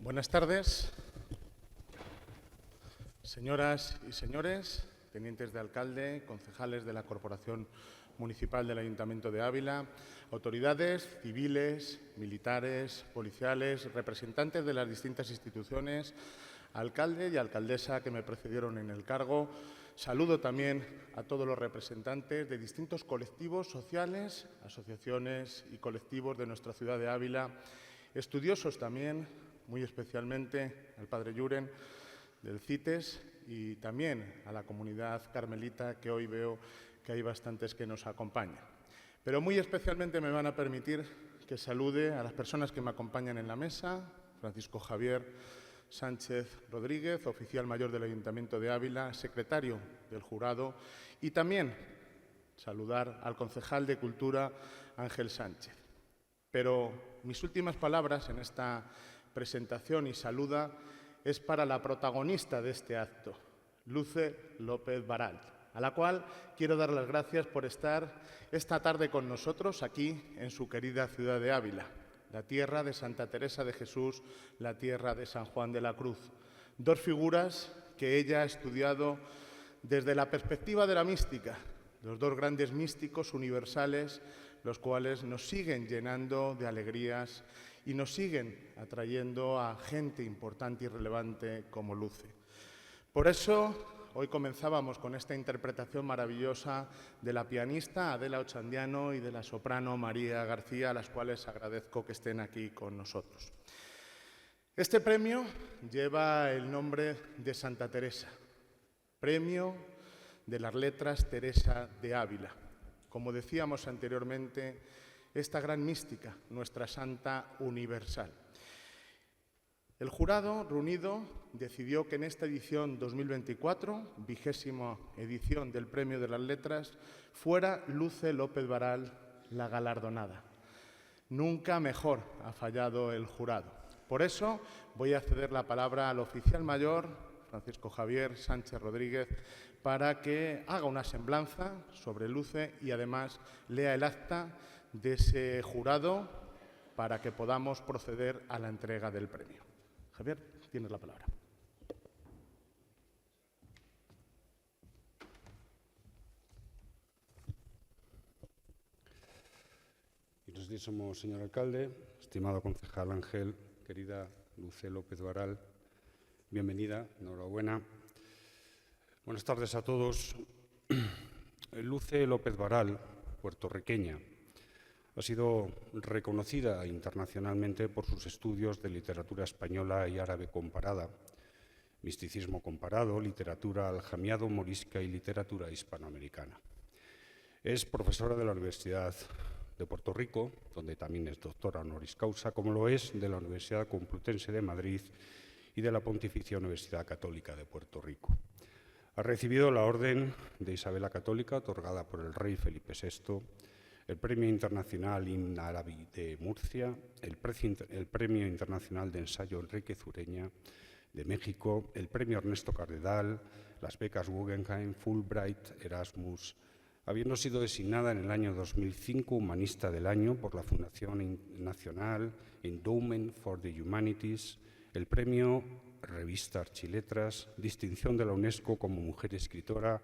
Buenas tardes, señoras y señores, tenientes de alcalde, concejales de la Corporación Municipal del Ayuntamiento de Ávila, autoridades civiles, militares, policiales, representantes de las distintas instituciones, alcalde y alcaldesa que me precedieron en el cargo. Saludo también a todos los representantes de distintos colectivos sociales, asociaciones y colectivos de nuestra ciudad de Ávila, estudiosos también, muy especialmente al padre Lluren del CITES y también a la comunidad carmelita, que hoy veo que hay bastantes que nos acompañan. Pero muy especialmente me van a permitir que salude a las personas que me acompañan en la mesa: Francisco Javier Sánchez Rodríguez, oficial mayor del Ayuntamiento de Ávila, secretario del jurado, y también saludar al concejal de Cultura, Ángel Sánchez. Pero mis últimas palabras en esta presentación y saluda es para la protagonista de este acto, Luce López Varal, a la cual quiero dar las gracias por estar esta tarde con nosotros aquí en su querida ciudad de Ávila, la tierra de Santa Teresa de Jesús, la tierra de San Juan de la Cruz. Dos figuras que ella ha estudiado desde la perspectiva de la mística, los dos grandes místicos universales, los cuales nos siguen llenando de alegrías y nos siguen atrayendo a gente importante y relevante como Luce. Por eso, hoy comenzábamos con esta interpretación maravillosa de la pianista Adela Ochandiano y de la soprano María García, a las cuales agradezco que estén aquí con nosotros. Este premio lleva el nombre de Santa Teresa, Premio de las Letras Teresa de Ávila. Como decíamos anteriormente, esta gran mística, nuestra Santa Universal. El jurado reunido decidió que en esta edición 2024, 20ª edición del Premio de las Letras, fuera Luce López Varal la galardonada. Nunca mejor ha fallado el jurado. Por eso voy a ceder la palabra al oficial mayor, Francisco Javier Sánchez Rodríguez, para que haga una semblanza sobre Luce y además lea el acta de ese jurado para que podamos proceder a la entrega del premio. Javier, tienes la palabra. Ilustrísimo señor alcalde, estimado concejal Ángel, querida Luce López Varal, bienvenida, enhorabuena. Buenas tardes a todos. Luce López Varal, puertorriqueña, ha sido reconocida internacionalmente por sus estudios de literatura española y árabe comparada, misticismo comparado, literatura aljamiado, morisca y literatura hispanoamericana. Es profesora de la Universidad de Puerto Rico, donde también es doctora honoris causa, como lo es de la Universidad Complutense de Madrid y de la Pontificia Universidad Católica de Puerto Rico. Ha recibido la Orden de Isabel la Católica, otorgada por el rey Felipe VI, el Premio Internacional Ibn Arabi de Murcia, el Premio Internacional de Ensayo Enrique Zureña de México, el Premio Ernesto Cardenal, las becas Guggenheim, Fulbright, Erasmus, habiendo sido designada en el año 2005 Humanista del Año por la Fundación Nacional Endowment for the Humanities, el Premio Revista Archiletras, distinción de la UNESCO como mujer escritora,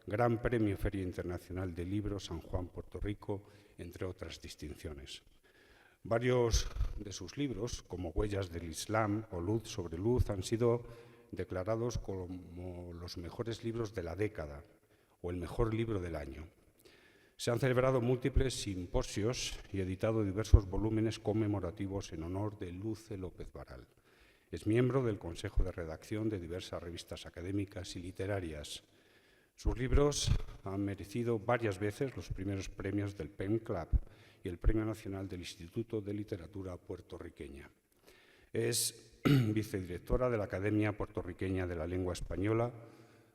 Gran Premio Feria Internacional de Libros San Juan, Puerto Rico, entre otras distinciones. Varios de sus libros, como Huellas del Islam o Luz sobre Luz, han sido declarados como los mejores libros de la década o el mejor libro del año. Se han celebrado múltiples simposios y editado diversos volúmenes conmemorativos en honor de Luce López Varal. Es miembro del Consejo de Redacción de diversas revistas académicas y literarias. Sus libros han merecido varias veces los primeros premios del Pen Club y el Premio Nacional del Instituto de Literatura Puertorriqueña. Es vicedirectora de la Academia Puertorriqueña de la Lengua Española,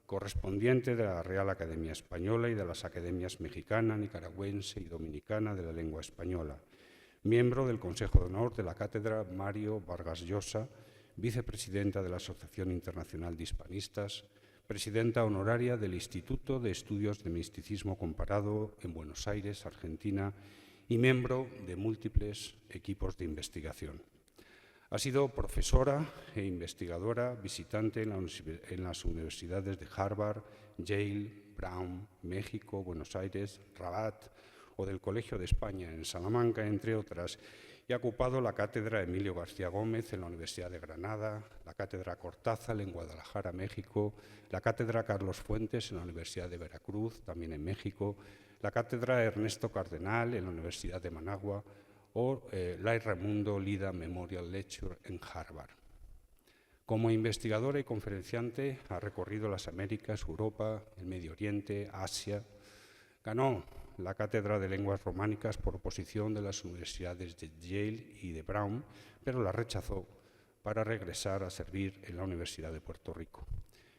correspondiente de la Real Academia Española y de las Academias Mexicana, Nicaragüense y Dominicana de la Lengua Española, miembro del Consejo de Honor de la Cátedra Mario Vargas Llosa, vicepresidenta de la Asociación Internacional de Hispanistas, presidenta honoraria del Instituto de Estudios de Misticismo Comparado en Buenos Aires, Argentina, y miembro de múltiples equipos de investigación. Ha sido profesora e investigadora visitante en las universidades de Harvard, Yale, Brown, México, Buenos Aires, Rabat o del Colegio de España en Salamanca, entre otras, y ha ocupado la cátedra Emilio García Gómez en la Universidad de Granada, la cátedra Cortázar en Guadalajara, México, la cátedra Carlos Fuentes en la Universidad de Veracruz, también en México, la cátedra Ernesto Cardenal en la Universidad de Managua o la Raimundo Lida Memorial Lecture en Harvard. Como investigadora y conferenciante ha recorrido las Américas, Europa, el Medio Oriente, Asia. Ganó la cátedra de lenguas románicas por oposición de las universidades de Yale y de Brown, pero la rechazó para regresar a servir en la Universidad de Puerto Rico.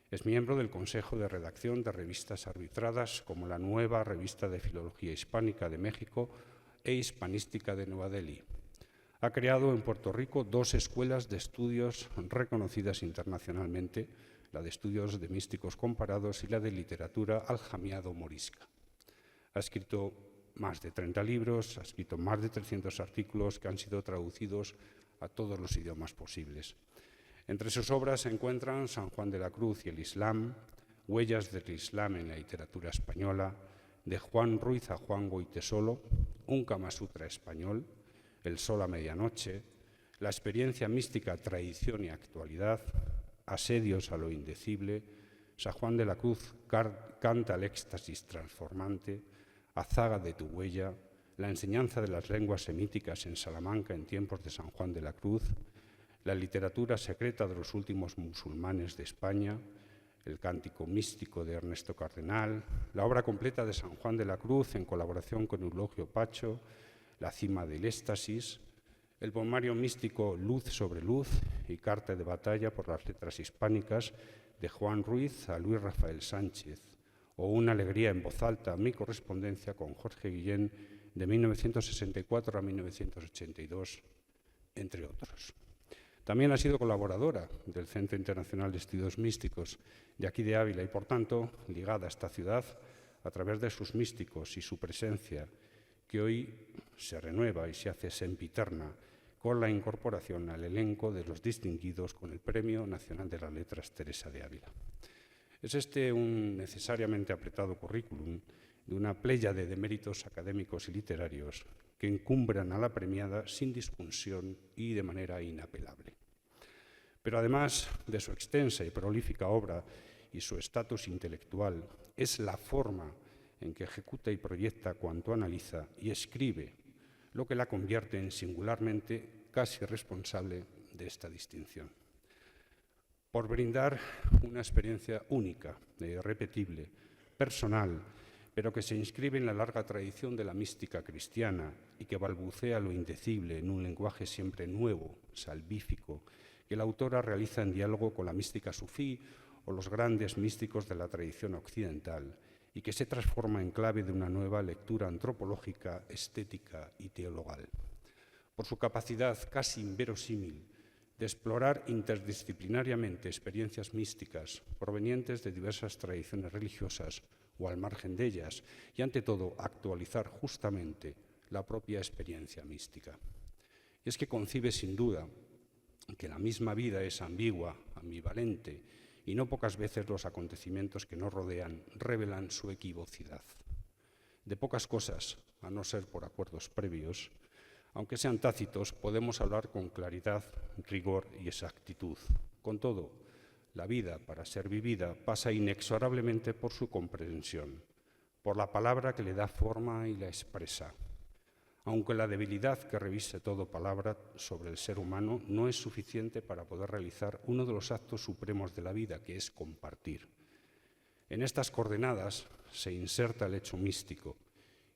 Es miembro del Consejo de Redacción de revistas arbitradas como la Nueva Revista de Filología Hispánica de México e Hispanística de Nueva Delhi. Ha creado en Puerto Rico 2 escuelas de estudios reconocidas internacionalmente, la de estudios de místicos comparados y la de literatura aljamiado morisca. Ha escrito más de 30 libros, ha escrito más de 300 artículos que han sido traducidos a todos los idiomas posibles. Entre sus obras se encuentran San Juan de la Cruz y el Islam, Huellas del Islam en la literatura española, de Juan Ruiz a Juan Goytisolo, un Kama Sutra español, El sol a medianoche, La experiencia mística, tradición y actualidad, Asedios a lo indecible, San Juan de la Cruz canta el éxtasis transformante, Azaga de tu huella, La enseñanza de las lenguas semíticas en Salamanca en tiempos de San Juan de la Cruz, La literatura secreta de los últimos musulmanes de España, El cántico místico de Ernesto Cardenal, la obra completa de San Juan de la Cruz en colaboración con Eulogio Pacho, La cima del éxtasis, el poemario místico Luz sobre luz y Carta de batalla por las letras hispánicas de Juan Ruiz a Luis Rafael Sánchez, o Una alegría en voz alta, mi correspondencia con Jorge Guillén de 1964 a 1982, entre otros. También ha sido colaboradora del Centro Internacional de Estudios Místicos de aquí de Ávila y, por tanto, ligada a esta ciudad a través de sus místicos y su presencia, que hoy se renueva y se hace sempiterna con la incorporación al elenco de los distinguidos con el Premio Nacional de las Letras Teresa de Ávila. Es este un necesariamente apretado currículum de una pléyade de méritos académicos y literarios que encumbran a la premiada sin discusión y de manera inapelable. Pero además de su extensa y prolífica obra y su estatus intelectual, es la forma en que ejecuta y proyecta cuanto analiza y escribe lo que la convierte en singularmente casi responsable de esta distinción. Por brindar una experiencia única, irrepetible, personal, pero que se inscribe en la larga tradición de la mística cristiana y que balbucea lo indecible en un lenguaje siempre nuevo, salvífico, que la autora realiza en diálogo con la mística sufí o los grandes místicos de la tradición occidental y que se transforma en clave de una nueva lectura antropológica, estética y teologal. Por su capacidad casi inverosímil de explorar interdisciplinariamente experiencias místicas provenientes de diversas tradiciones religiosas o al margen de ellas, y ante todo actualizar justamente la propia experiencia mística. Y es que concibe sin duda que la misma vida es ambigua, ambivalente, y no pocas veces los acontecimientos que nos rodean revelan su equivocidad. De pocas cosas, a no ser por acuerdos previos, aunque sean tácitos, podemos hablar con claridad, rigor y exactitud. Con todo, la vida, para ser vivida, pasa inexorablemente por su comprensión, por la palabra que le da forma y la expresa. Aunque la debilidad que reviste todo palabra sobre el ser humano no es suficiente para poder realizar uno de los actos supremos de la vida, que es compartir. En estas coordenadas se inserta el hecho místico,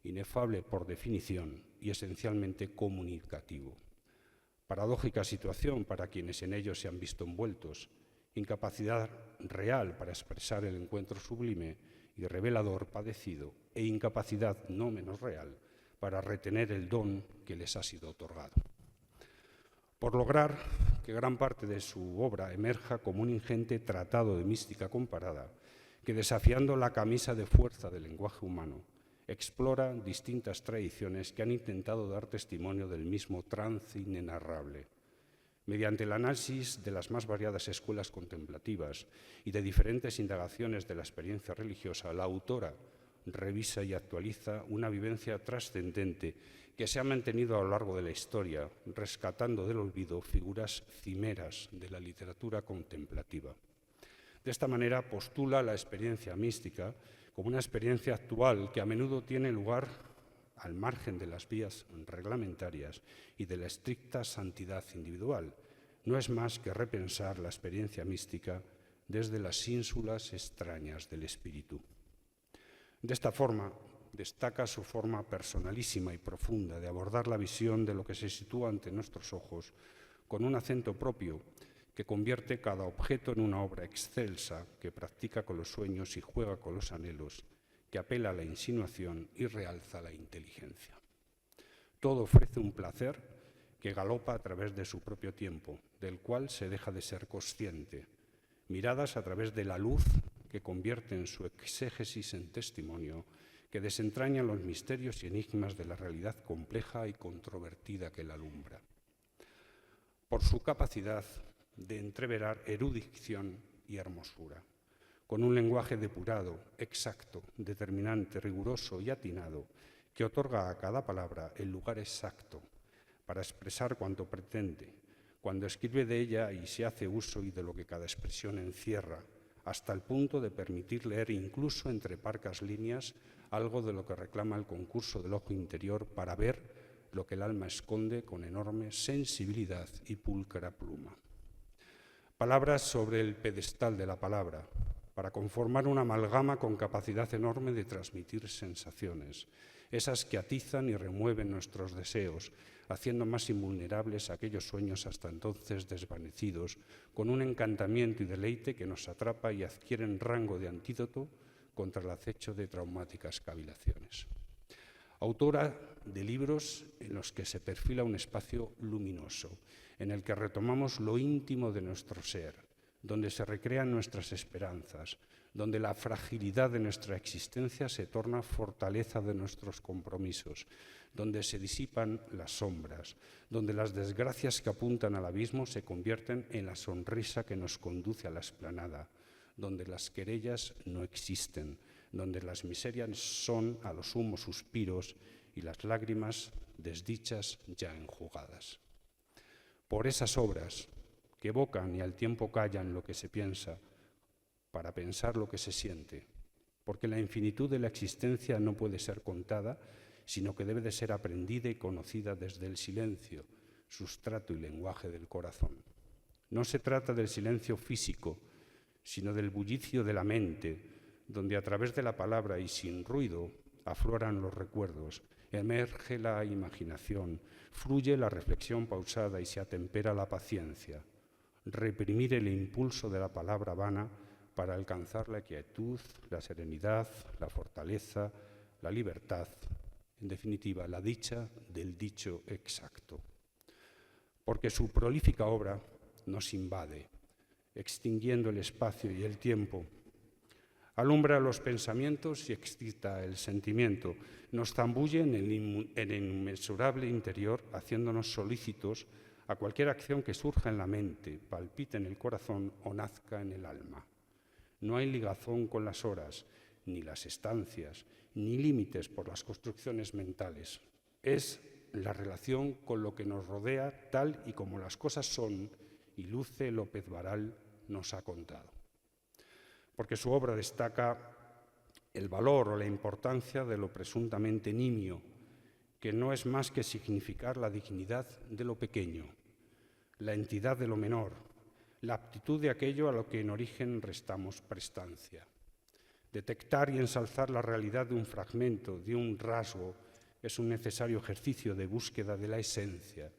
inefable por definición y esencialmente comunicativo. Paradójica situación para quienes en ello se han visto envueltos, incapacidad real para expresar el encuentro sublime y revelador padecido e incapacidad no menos real para retener el don que les ha sido otorgado. Por lograr que gran parte de su obra emerja como un ingente tratado de mística comparada, que desafiando la camisa de fuerza del lenguaje humano, explora distintas tradiciones que han intentado dar testimonio del mismo trance inenarrable. Mediante el análisis de las más variadas escuelas contemplativas y de diferentes indagaciones de la experiencia religiosa, la autora revisa y actualiza una vivencia trascendente que se ha mantenido a lo largo de la historia, rescatando del olvido figuras cimeras de la literatura contemplativa. De esta manera postula la experiencia mística como una experiencia actual que a menudo tiene lugar al margen de las vías reglamentarias y de la estricta santidad individual. No es más que repensar la experiencia mística desde las ínsulas extrañas del espíritu. De esta forma, destaca su forma personalísima y profunda de abordar la visión de lo que se sitúa ante nuestros ojos con un acento propio que convierte cada objeto en una obra excelsa que practica con los sueños y juega con los anhelos, que apela a la insinuación y realza la inteligencia. Todo ofrece un placer que galopa a través de su propio tiempo, del cual se deja de ser consciente, miradas a través de la luz que convierte en su exégesis en testimonio, que desentraña los misterios y enigmas de la realidad compleja y controvertida que la alumbra. Por su capacidad de entreverar erudición y hermosura, con un lenguaje depurado, exacto, determinante, riguroso y atinado, que otorga a cada palabra el lugar exacto para expresar cuanto pretende, cuando escribe de ella y se hace uso y de lo que cada expresión encierra, hasta el punto de permitir leer incluso entre parcas líneas algo de lo que reclama el concurso del ojo interior para ver lo que el alma esconde con enorme sensibilidad y pulcra pluma. Palabras sobre el pedestal de la palabra, para conformar una amalgama con capacidad enorme de transmitir sensaciones, esas que atizan y remueven nuestros deseos, haciendo más invulnerables aquellos sueños hasta entonces desvanecidos, con un encantamiento y deleite que nos atrapa y adquieren rango de antídoto contra el acecho de traumáticas cavilaciones. Autora de libros en los que se perfila un espacio luminoso, en el que retomamos lo íntimo de nuestro ser, donde se recrean nuestras esperanzas, donde la fragilidad de nuestra existencia se torna fortaleza de nuestros compromisos, donde se disipan las sombras, donde las desgracias que apuntan al abismo se convierten en la sonrisa que nos conduce a la explanada, donde las querellas no existen, donde las miserias son a lo sumo suspiros y las lágrimas desdichas ya enjugadas. Por esas obras que evocan y al tiempo callan lo que se piensa, para pensar lo que se siente, porque la infinitud de la existencia no puede ser contada, sino que debe de ser aprendida y conocida desde el silencio, sustrato y lenguaje del corazón. No se trata del silencio físico, sino del bullicio de la mente, donde a través de la palabra y sin ruido afloran los recuerdos, emerge la imaginación, fluye la reflexión pausada y se atempera la paciencia. Reprimir el impulso de la palabra vana para alcanzar la quietud, la serenidad, la fortaleza, la libertad, en definitiva, la dicha del dicho exacto. Porque su prolífica obra nos invade, extinguiendo el espacio y el tiempo, alumbra los pensamientos y excita el sentimiento, nos zambulle en el inmensurable interior, haciéndonos solícitos a cualquier acción que surja en la mente, palpite en el corazón o nazca en el alma. No hay ligazón con las horas, ni las estancias, ni límites por las construcciones mentales. Es la relación con lo que nos rodea tal y como las cosas son, y Luce López Varal nos ha contado. Porque su obra destaca el valor o la importancia de lo presuntamente nimio, que no es más que significar la dignidad de lo pequeño, la entidad de lo menor, la aptitud de aquello a lo que en origen restamos prestancia. Detectar y ensalzar la realidad de un fragmento, de un rasgo, es un necesario ejercicio de búsqueda de la esencia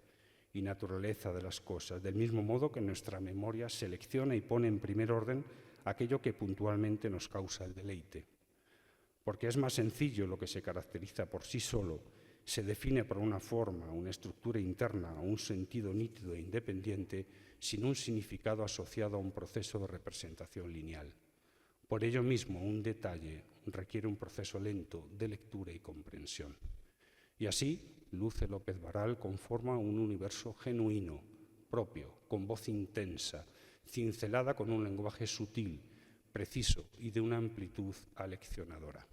y naturaleza de las cosas, del mismo modo que nuestra memoria selecciona y pone en primer orden aquello que puntualmente nos causa el deleite. Porque es más sencillo lo que se caracteriza por sí solo, se define por una forma, una estructura interna, un sentido nítido e independiente, sin un significado asociado a un proceso de representación lineal. Por ello mismo, un detalle requiere un proceso lento de lectura y comprensión. Y así, Luce López Varal conforma un universo genuino, propio, con voz intensa, cincelada con un lenguaje sutil, preciso y de una amplitud aleccionadora.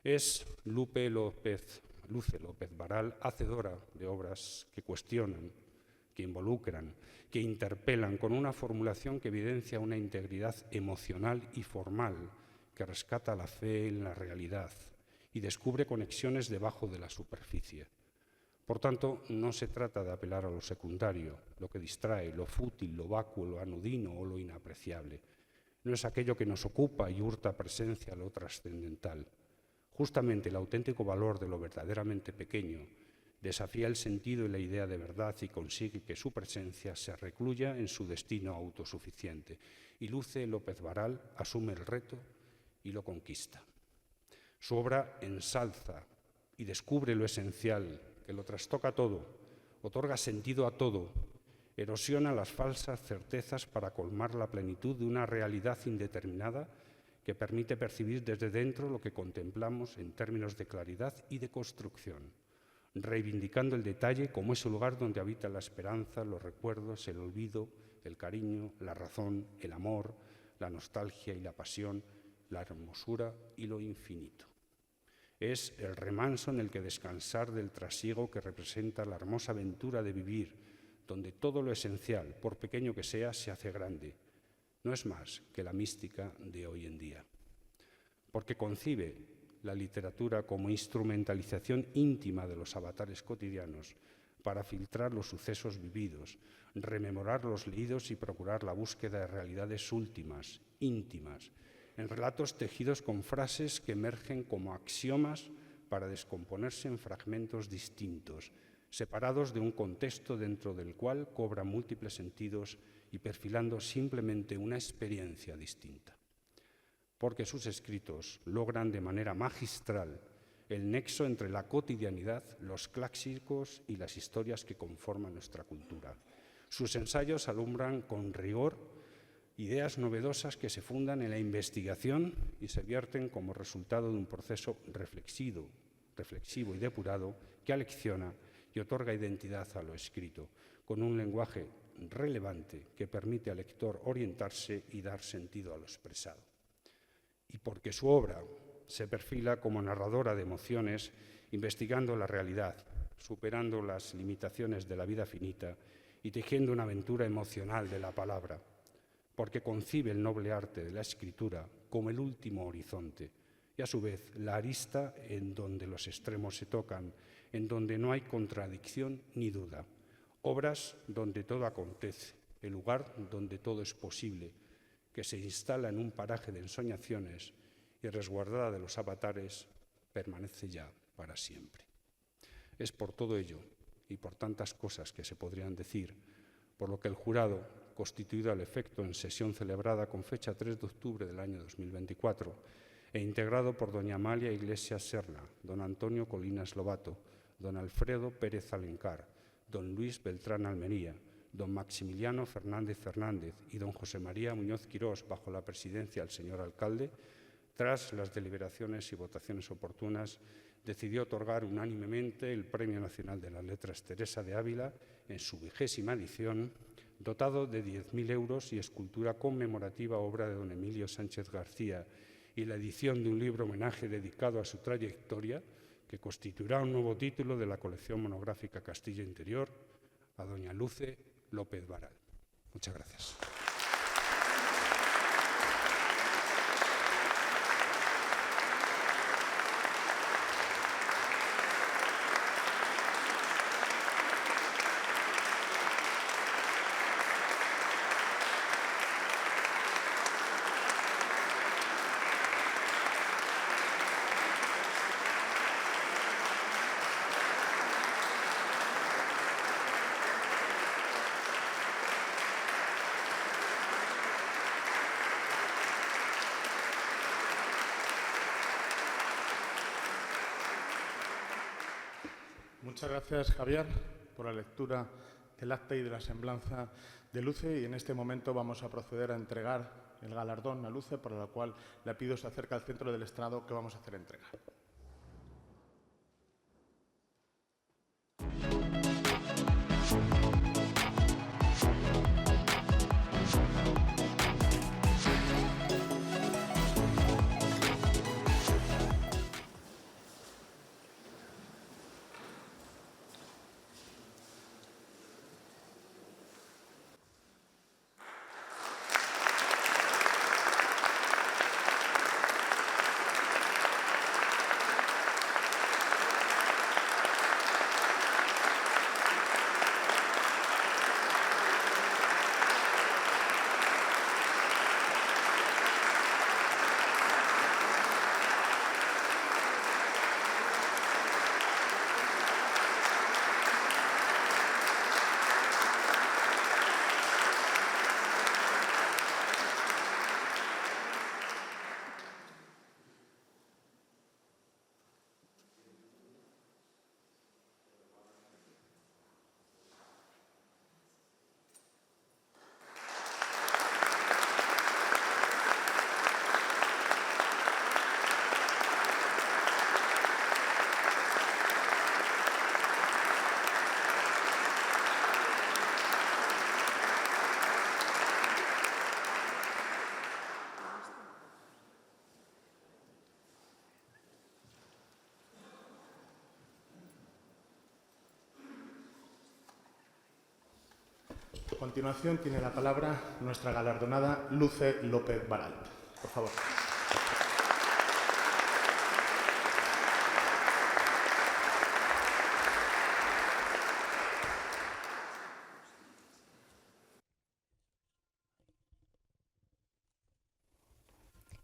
Es Luce López Varal, hacedora de obras que cuestionan, que involucran, que interpelan con una formulación que evidencia una integridad emocional y formal, que rescata la fe en la realidad y descubre conexiones debajo de la superficie. Por tanto, no se trata de apelar a lo secundario, lo que distrae, lo fútil, lo vacuo, lo anodino o lo inapreciable. No es aquello que nos ocupa y hurta presencia a lo trascendental. Justamente el auténtico valor de lo verdaderamente pequeño desafía el sentido y la idea de verdad y consigue que su presencia se recluya en su destino autosuficiente. Y Luce López Varal asume el reto y lo conquista. Su obra ensalza y descubre lo esencial, que lo trastoca todo, otorga sentido a todo, erosiona las falsas certezas para colmar la plenitud de una realidad indeterminada que permite percibir desde dentro lo que contemplamos en términos de claridad y de construcción, reivindicando el detalle como ese lugar donde habita la esperanza, los recuerdos, el olvido, el cariño, la razón, el amor, la nostalgia y la pasión, la hermosura y lo infinito. Es el remanso en el que descansar del trasiego que representa la hermosa aventura de vivir, donde todo lo esencial, por pequeño que sea, se hace grande. No es más que la mística de hoy en día. Porque concibe la literatura como instrumentalización íntima de los avatares cotidianos para filtrar los sucesos vividos, rememorar los leídos y procurar la búsqueda de realidades últimas, íntimas, en relatos tejidos con frases que emergen como axiomas para descomponerse en fragmentos distintos, separados de un contexto dentro del cual cobran múltiples sentidos y perfilando simplemente una experiencia distinta. Porque sus escritos logran de manera magistral el nexo entre la cotidianidad, los clásicos y las historias que conforman nuestra cultura. Sus ensayos alumbran con rigor ideas novedosas que se fundan en la investigación y se vierten como resultado de un proceso reflexivo y depurado que alecciona y otorga identidad a lo escrito, con un lenguaje relevante que permite al lector orientarse y dar sentido a lo expresado. Y porque su obra se perfila como narradora de emociones, investigando la realidad, superando las limitaciones de la vida finita y tejiendo una aventura emocional de la palabra, porque concibe el noble arte de la escritura como el último horizonte y a su vez la arista en donde los extremos se tocan, en donde no hay contradicción ni duda. Obras donde todo acontece, el lugar donde todo es posible, que se instala en un paraje de ensoñaciones y resguardada de los avatares, permanece ya para siempre. Es por todo ello y por tantas cosas que se podrían decir, por lo que el jurado, constituido al efecto en sesión celebrada con fecha 3 de octubre del año 2024 e integrado por doña Amalia Iglesias Serna, don Antonio Colinas Lobato, don Alfredo Pérez Alencar, don Luis Beltrán Almería, don Maximiliano Fernández Fernández y don José María Muñoz Quirós, bajo la presidencia del señor alcalde, tras las deliberaciones y votaciones oportunas, decidió otorgar unánimemente el Premio Nacional de las Letras Teresa de Ávila en su 20ª edición, dotado de 10.000 euros y escultura conmemorativa obra de don Emilio Sánchez García y la edición de un libro homenaje dedicado a su trayectoria, que constituirá un nuevo título de la colección monográfica Castilla Interior, a doña Luce López Varal. Muchas gracias. Muchas gracias, Javier, por la lectura del acta y de la semblanza de Luce. Y en este momento vamos a proceder a entregar el galardón a Luce, para lo cual le pido se acerque al centro del estrado que vamos a hacer entrega. su continuación tiene la palabra nuestra galardonada Luce López Baralt. Por favor.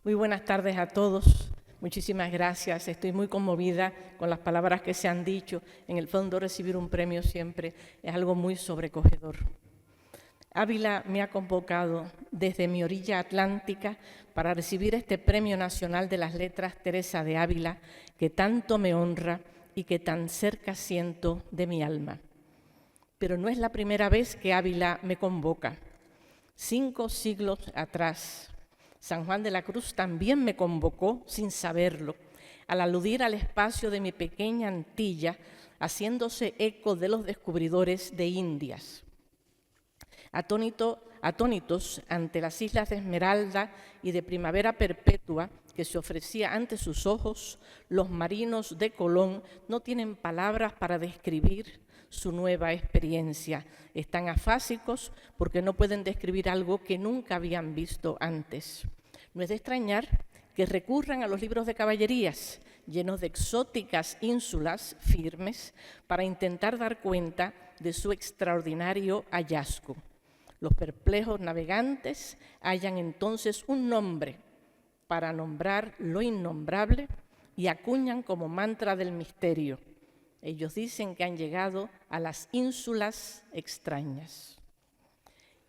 Muy buenas tardes a todos. Muchísimas gracias. Estoy muy conmovida con las palabras que se han dicho. En el fondo, recibir un premio siempre es algo muy sobrecogedor. Ávila me ha convocado desde mi orilla atlántica para recibir este Premio Nacional de las Letras Teresa de Ávila, que tanto me honra y que tan cerca siento de mi alma. Pero no es la primera vez que Ávila me convoca. 5 siglos atrás, San Juan de la Cruz también me convocó sin saberlo, al aludir al espacio de mi pequeña Antilla, haciéndose eco de los descubridores de Indias. Atónitos ante las islas de Esmeralda y de Primavera Perpetua que se ofrecía ante sus ojos, los marinos de Colón no tienen palabras para describir su nueva experiencia. Están afásicos porque no pueden describir algo que nunca habían visto antes. No es de extrañar que recurran a los libros de caballerías, llenos de exóticas ínsulas firmes, para intentar dar cuenta de su extraordinario hallazgo. Los perplejos navegantes hallan entonces un nombre para nombrar lo innombrable y acuñan como mantra del misterio. Ellos dicen que han llegado a las ínsulas extrañas.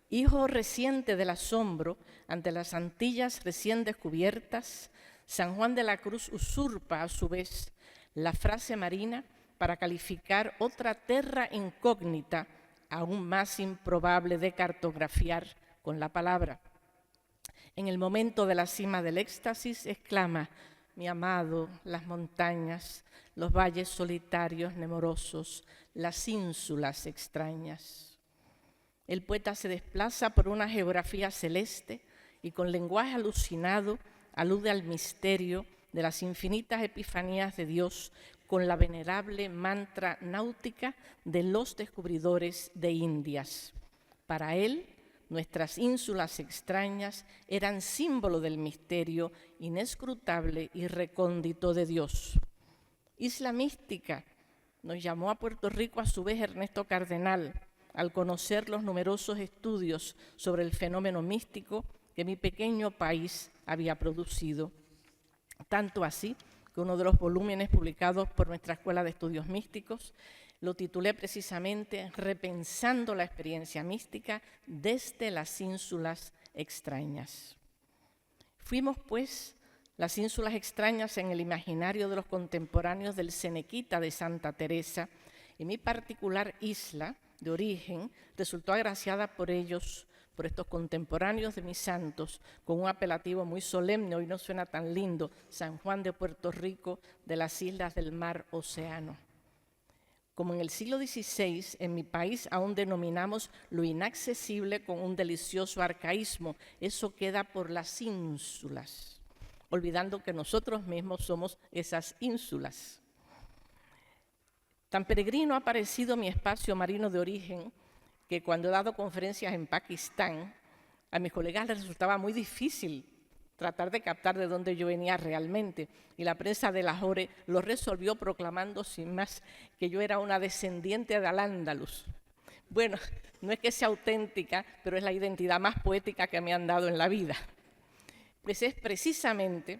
Hijo reciente del asombro ante las Antillas recién descubiertas, San Juan de la Cruz usurpa a su vez la frase marina para calificar otra terra incógnita aún más improbable de cartografiar con la palabra. En el momento de la cima del éxtasis exclama: mi amado, las montañas, los valles solitarios, nemorosos, las ínsulas extrañas. El poeta se desplaza por una geografía celeste y con lenguaje alucinado alude al misterio de las infinitas epifanías de Dios con la venerable mantra náutica de los descubridores de Indias. Para él, nuestras ínsulas extrañas eran símbolo del misterio inescrutable y recóndito de Dios. Isla mística, nos llamó a Puerto Rico a su vez Ernesto Cardenal, al conocer los numerosos estudios sobre el fenómeno místico que mi pequeño país había producido. Tanto así que uno de los volúmenes publicados por nuestra Escuela de Estudios Místicos lo titulé precisamente Repensando la experiencia mística desde las ínsulas extrañas. Fuimos, pues, las ínsulas extrañas en el imaginario de los contemporáneos del Cenequita de Santa Teresa, y mi particular isla de origen resultó agraciada por ellos, por estos contemporáneos de mis santos, con un apelativo muy solemne, hoy no suena tan lindo, San Juan de Puerto Rico, de las islas del mar Océano. Como en el siglo XVI, en mi país aún denominamos lo inaccesible con un delicioso arcaísmo, eso queda por las ínsulas, olvidando que nosotros mismos somos esas ínsulas. Tan peregrino ha parecido mi espacio marino de origen que cuando he dado conferencias en Pakistán, a mis colegas les resultaba muy difícil tratar de captar de dónde yo venía realmente. Y la prensa de Lahore lo resolvió proclamando sin más que yo era una descendiente de Al-Ándalus. Bueno, no es que sea auténtica, pero es la identidad más poética que me han dado en la vida. Pues es precisamente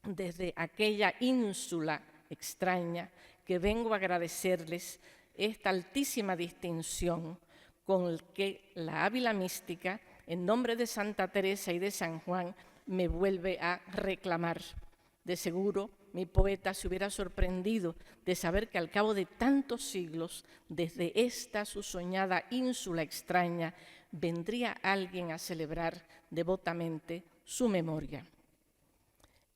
desde aquella ínsula extraña que vengo a agradecerles esta altísima distinción con que la Ávila mística, en nombre de Santa Teresa y de San Juan, me vuelve a reclamar. De seguro, mi poeta se hubiera sorprendido de saber que al cabo de tantos siglos, desde esta su soñada ínsula extraña, vendría alguien a celebrar devotamente su memoria.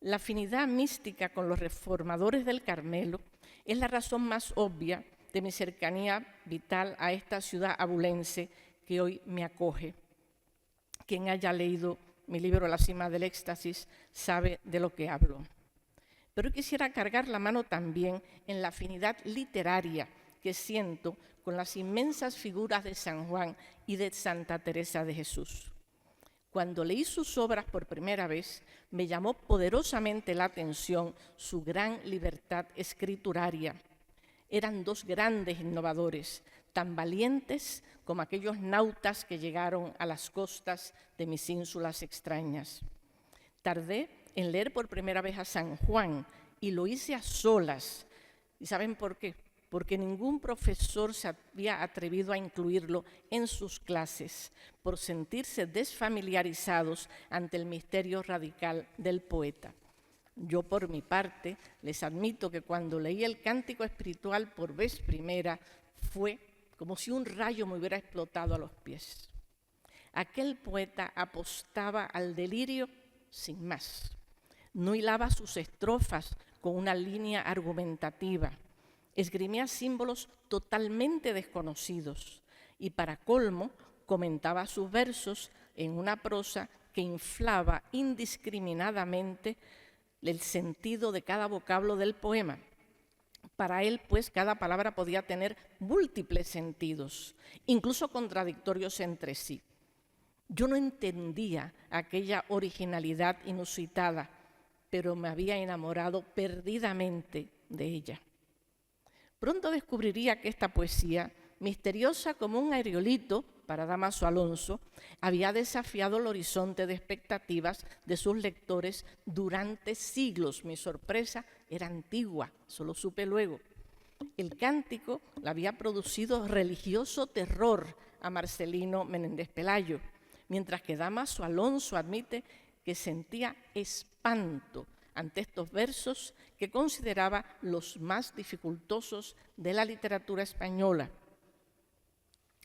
La afinidad mística con los reformadores del Carmelo es la razón más obvia de mi cercanía vital a esta ciudad abulense que hoy me acoge. Quien haya leído mi libro La cima del éxtasis sabe de lo que hablo. Pero quisiera cargar la mano también en la afinidad literaria que siento con las inmensas figuras de San Juan y de Santa Teresa de Jesús. Cuando leí sus obras por primera vez, me llamó poderosamente la atención su gran libertad escrituraria. Eran dos grandes innovadores, tan valientes como aquellos nautas que llegaron a las costas de mis ínsulas extrañas. Tardé en leer por primera vez a San Juan y lo hice a solas. ¿Y saben por qué? Porque ningún profesor se había atrevido a incluirlo en sus clases por sentirse desfamiliarizados ante el misterio radical del poeta. Yo, por mi parte, les admito que cuando leí el Cántico Espiritual por vez primera, fue como si un rayo me hubiera explotado a los pies. Aquel poeta apostaba al delirio sin más. No hilaba sus estrofas con una línea argumentativa. Esgrimía símbolos totalmente desconocidos y, para colmo, comentaba sus versos en una prosa que inflaba indiscriminadamente el sentido de cada vocablo del poema. Para él, pues, cada palabra podía tener múltiples sentidos, incluso contradictorios entre sí. Yo no entendía aquella originalidad inusitada, pero me había enamorado perdidamente de ella. Pronto descubriría que esta poesía, misteriosa como un aerolito para Dámaso Alonso, había desafiado el horizonte de expectativas de sus lectores durante siglos. Mi sorpresa era antigua, solo supe luego. El Cántico le había producido religioso terror a Marcelino Menéndez Pelayo, mientras que Dámaso Alonso admite que sentía espanto ante estos versos que consideraba los más dificultosos de la literatura española.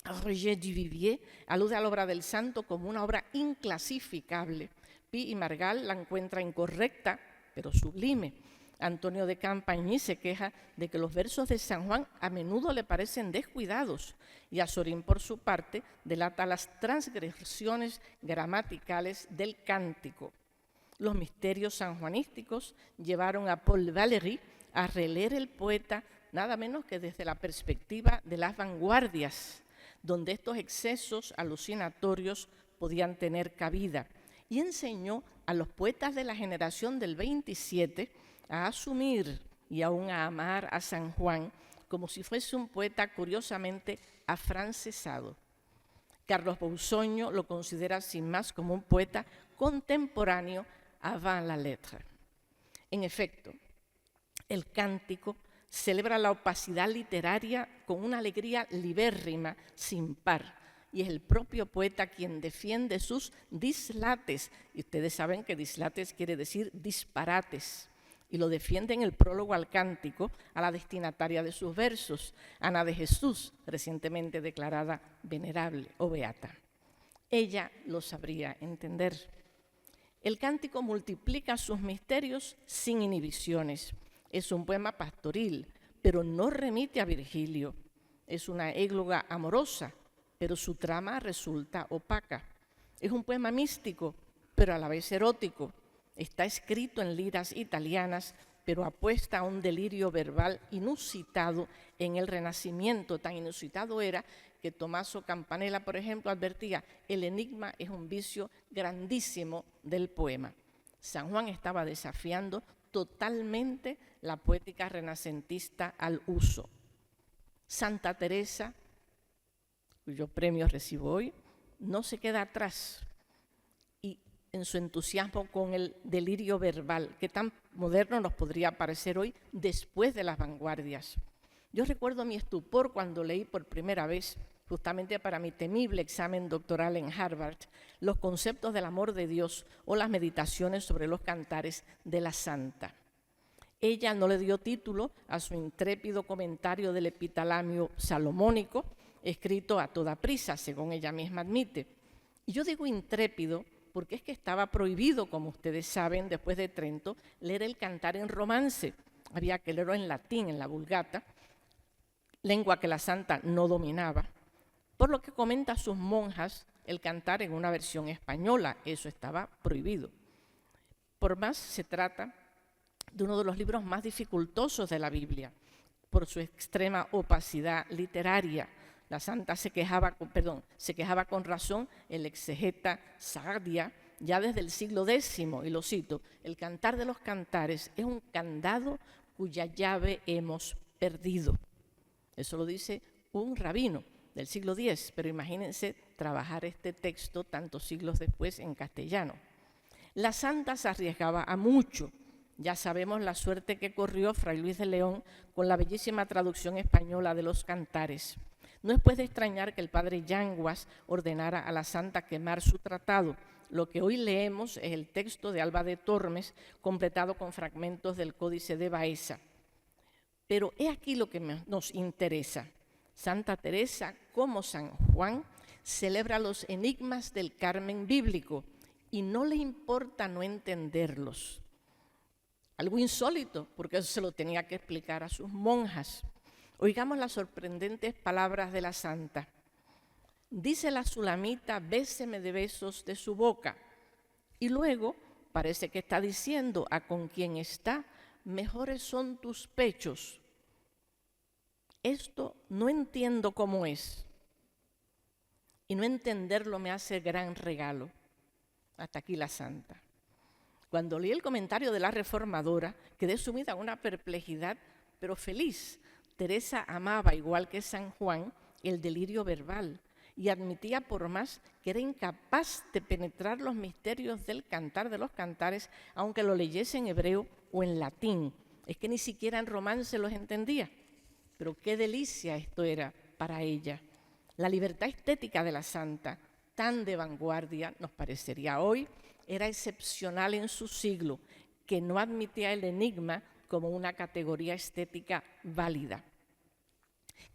Roger Duvivier alude a la obra del santo como una obra inclasificable. Pi y Margall la encuentra incorrecta, pero sublime. Antonio de Campagny se queja de que los versos de San Juan a menudo le parecen descuidados, y Azorín, por su parte, delata las transgresiones gramaticales del Cántico. Los misterios sanjuanísticos llevaron a Paul Valéry a releer el poeta nada menos que desde la perspectiva de las vanguardias, donde estos excesos alucinatorios podían tener cabida, y enseñó a los poetas de la generación del 27 a asumir y aún a amar a San Juan como si fuese un poeta curiosamente afrancesado. Carlos Bousoño lo considera sin más como un poeta contemporáneo avant la lettre. En efecto, el Cántico celebra la opacidad literaria con una alegría libérrima sin par, y es el propio poeta quien defiende sus dislates, y ustedes saben que dislates quiere decir disparates, y lo defiende en el prólogo al Cántico a la destinataria de sus versos, Ana de Jesús, recientemente declarada venerable o beata. Ella lo sabría entender. El Cántico multiplica sus misterios sin inhibiciones. Es un poema pastoril, pero no remite a Virgilio. Es una égloga amorosa, pero su trama resulta opaca. Es un poema místico, pero a la vez erótico. Está escrito en liras italianas, pero apuesta a un delirio verbal inusitado en el Renacimiento. Tan inusitado era que Tommaso Campanella, por ejemplo, advertía: el enigma es un vicio grandísimo del poema. San Juan estaba desafiando totalmente la poética renacentista al uso. Santa Teresa, cuyo premio recibo hoy, no se queda atrás, y en su entusiasmo con el delirio verbal, que tan moderno nos podría parecer hoy después de las vanguardias. Yo recuerdo mi estupor cuando leí por primera vez, justamente para mi temible examen doctoral en Harvard, los conceptos del amor de Dios o las meditaciones sobre los cantares de la santa. Ella no le dio título a su intrépido comentario del epitalamio salomónico, escrito a toda prisa, según ella misma admite. Y yo digo intrépido porque es que estaba prohibido, como ustedes saben, después de Trento, leer el cantar en romance. Había que leerlo en latín, en la Vulgata, lengua que la santa no dominaba, por lo que comenta a sus monjas el cantar en una versión española. Eso estaba prohibido. Por más, se trata de uno de los libros más dificultosos de la Biblia, por su extrema opacidad literaria, La santa se quejaba con razón el exegeta Saadia ya desde el siglo X, y lo cito: el cantar de los cantares es un candado cuya llave hemos perdido. Eso lo dice un rabino del siglo X, pero imagínense trabajar este texto tantos siglos después en castellano. La santa se arriesgaba a mucho. Ya sabemos la suerte que corrió Fray Luis de León con la bellísima traducción española de los cantares. No es pues de extrañar que el padre Yanguas ordenara a la santa quemar su tratado. Lo que hoy leemos es el texto de Alba de Tormes, completado con fragmentos del Códice de Baeza. Pero he aquí lo que nos interesa. Santa Teresa, como San Juan, celebra los enigmas del Carmen bíblico y no le importa no entenderlos. Algo insólito, porque eso se lo tenía que explicar a sus monjas. Oigamos las sorprendentes palabras de la santa. Dice la sulamita: béseme de besos de su boca. Y luego parece que está diciendo a con quien está: mejores son tus pechos. Esto no entiendo cómo es. Y no entenderlo me hace gran regalo. Hasta aquí la santa. Cuando leí el comentario de la reformadora, quedé sumida en una perplejidad, pero feliz. Teresa amaba, igual que San Juan, el delirio verbal y admitía por más que era incapaz de penetrar los misterios del cantar de los cantares, aunque lo leyese en hebreo o en latín. Es que ni siquiera en romance los entendía. Pero qué delicia esto era para ella. La libertad estética de la santa, tan de vanguardia, nos parecería hoy, era excepcional en su siglo, que no admitía el enigma como una categoría estética válida.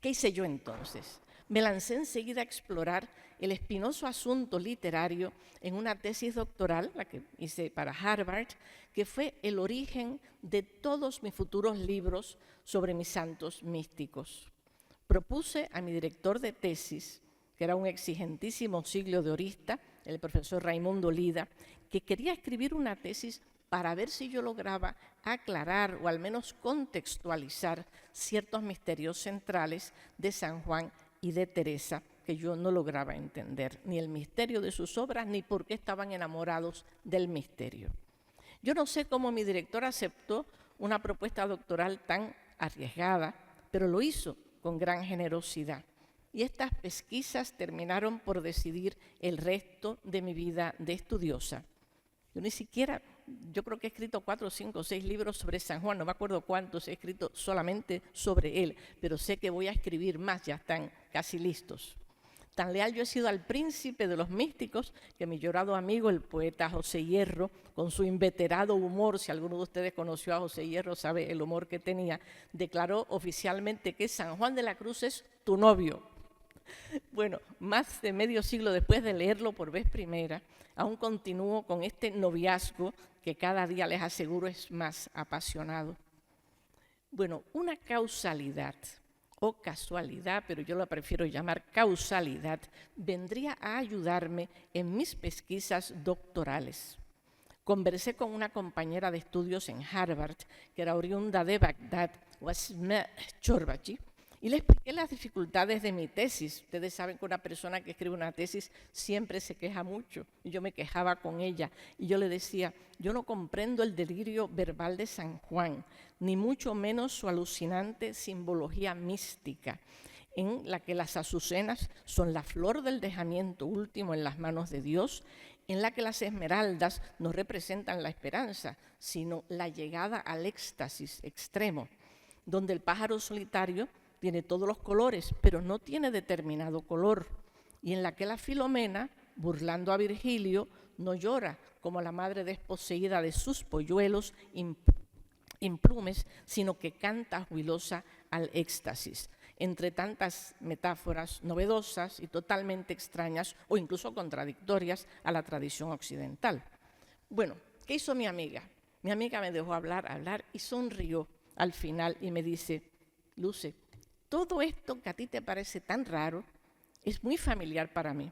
¿Qué hice yo entonces? Me lancé enseguida a explorar el espinoso asunto literario en una tesis doctoral, la que hice para Harvard, que fue el origen de todos mis futuros libros sobre mis santos místicos. Propuse a mi director de tesis, que era un exigentísimo siglo de horista, el profesor Raimundo Lida, que quería escribir una tesis para ver si yo lograba aclarar o al menos contextualizar ciertos misterios centrales de San Juan y de Teresa, que yo no lograba entender, ni el misterio de sus obras, ni por qué estaban enamorados del misterio. Yo no sé cómo mi director aceptó una propuesta doctoral tan arriesgada, pero lo hizo con gran generosidad. Y estas pesquisas terminaron por decidir el resto de mi vida de estudiosa. Yo creo que he escrito 4, 5, 6 libros sobre San Juan, no me acuerdo cuántos he escrito solamente sobre él, pero sé que voy a escribir más, ya están casi listos. Tan leal yo he sido al príncipe de los místicos que mi llorado amigo, el poeta José Hierro, con su inveterado humor, si alguno de ustedes conoció a José Hierro sabe el humor que tenía, declaró oficialmente que San Juan de la Cruz es tu novio. Bueno, más de medio siglo después de leerlo por vez primera, aún continúo con este noviazgo que cada día les aseguro es más apasionado. Bueno, una causalidad o casualidad, pero yo la prefiero llamar causalidad, vendría a ayudarme en mis pesquisas doctorales. Conversé con una compañera de estudios en Harvard, que era oriunda de Bagdad, Wasma Chorbachi, y le expliqué las dificultades de mi tesis. Ustedes saben que una persona que escribe una tesis siempre se queja mucho. Y yo me quejaba con ella. Y yo le decía, yo no comprendo el delirio verbal de San Juan, ni mucho menos su alucinante simbología mística, en la que las azucenas son la flor del dejamiento último en las manos de Dios, en la que las esmeraldas no representan la esperanza, sino la llegada al éxtasis extremo, donde el pájaro solitario tiene todos los colores, pero no tiene determinado color, y en la que la Filomena, burlando a Virgilio, no llora como la madre desposeída de sus polluelos implumes, sino que canta jubilosa al éxtasis, entre tantas metáforas novedosas y totalmente extrañas o incluso contradictorias a la tradición occidental. Bueno, ¿qué hizo mi amiga? Mi amiga me dejó hablar y sonrió al final y me dice, Luce, todo esto que a ti te parece tan raro es muy familiar para mí,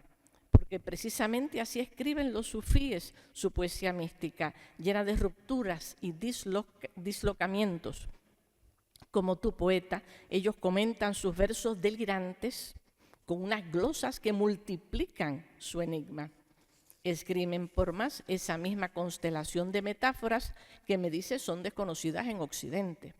porque precisamente así escriben los sufíes su poesía mística, llena de rupturas y dislocamientos. Como tu poeta, ellos comentan sus versos delirantes con unas glosas que multiplican su enigma. Esgrimen por más esa misma constelación de metáforas que me dice son desconocidas en Occidente.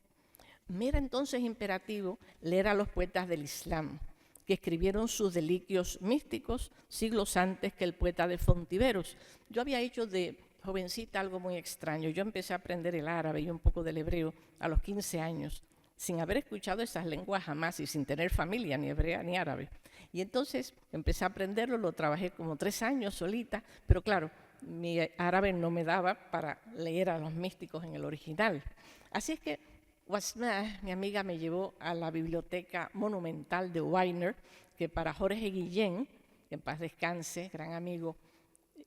Me era entonces imperativo leer a los poetas del Islam, que escribieron sus deliquios místicos siglos antes que el poeta de Fontiveros. Yo había hecho de jovencita algo muy extraño. Yo empecé a aprender el árabe y un poco del hebreo a los 15 años, sin haber escuchado esas lenguas jamás y sin tener familia, ni hebrea ni árabe. Y entonces empecé a aprenderlo, lo trabajé como 3 años solita, pero claro, mi árabe no me daba para leer a los místicos en el original. Así es que Wasma, mi amiga, me llevó a la biblioteca monumental de Weiner, que para Jorge Guillén, que en paz descanse, gran amigo,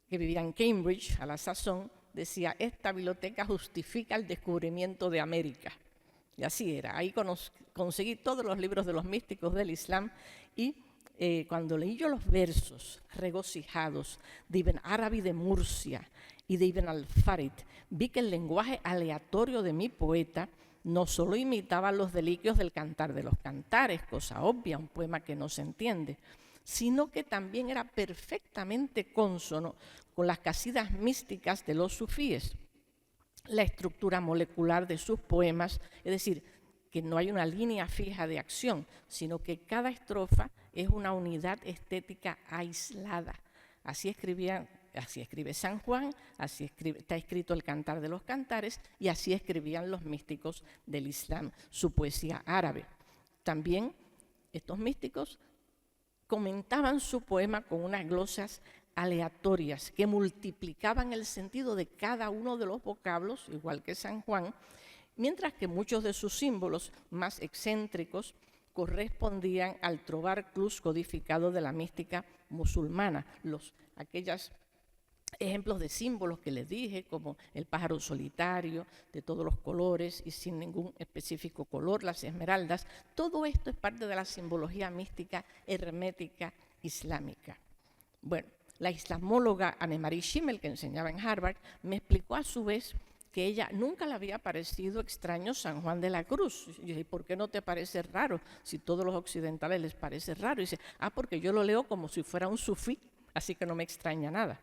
que vivía en Cambridge a la sazón, decía, esta biblioteca justifica el descubrimiento de América. Y así era. Ahí conseguí todos los libros de los místicos del Islam y cuando leí yo los versos regocijados de Ibn Arabi de Murcia y de Ibn al-Farid, vi que el lenguaje aleatorio de mi poeta no solo imitaba los deliquios del Cantar de los Cantares, cosa obvia, un poema que no se entiende, sino que también era perfectamente cónsono con las casidas místicas de los sufíes. La estructura molecular de sus poemas, es decir, que no hay una línea fija de acción, sino que cada estrofa es una unidad estética aislada. Así escribe San Juan, está escrito el Cantar de los Cantares y así escribían los místicos del Islam, su poesía árabe. También estos místicos comentaban su poema con unas glosas aleatorias que multiplicaban el sentido de cada uno de los vocablos, igual que San Juan, mientras que muchos de sus símbolos más excéntricos correspondían al trobar clus codificado de la mística musulmana, aquellos ejemplos de símbolos que les dije, como el pájaro solitario, de todos los colores y sin ningún específico color, las esmeraldas, todo esto es parte de la simbología mística hermética islámica. Bueno, la islamóloga Annemarie Schimmel, que enseñaba en Harvard, me explicó a su vez que ella nunca le había parecido extraño San Juan de la Cruz. Y dije, ¿por qué no te parece raro? Si todos los occidentales les parece raro. Y dice, porque yo lo leo como si fuera un sufí, así que no me extraña nada.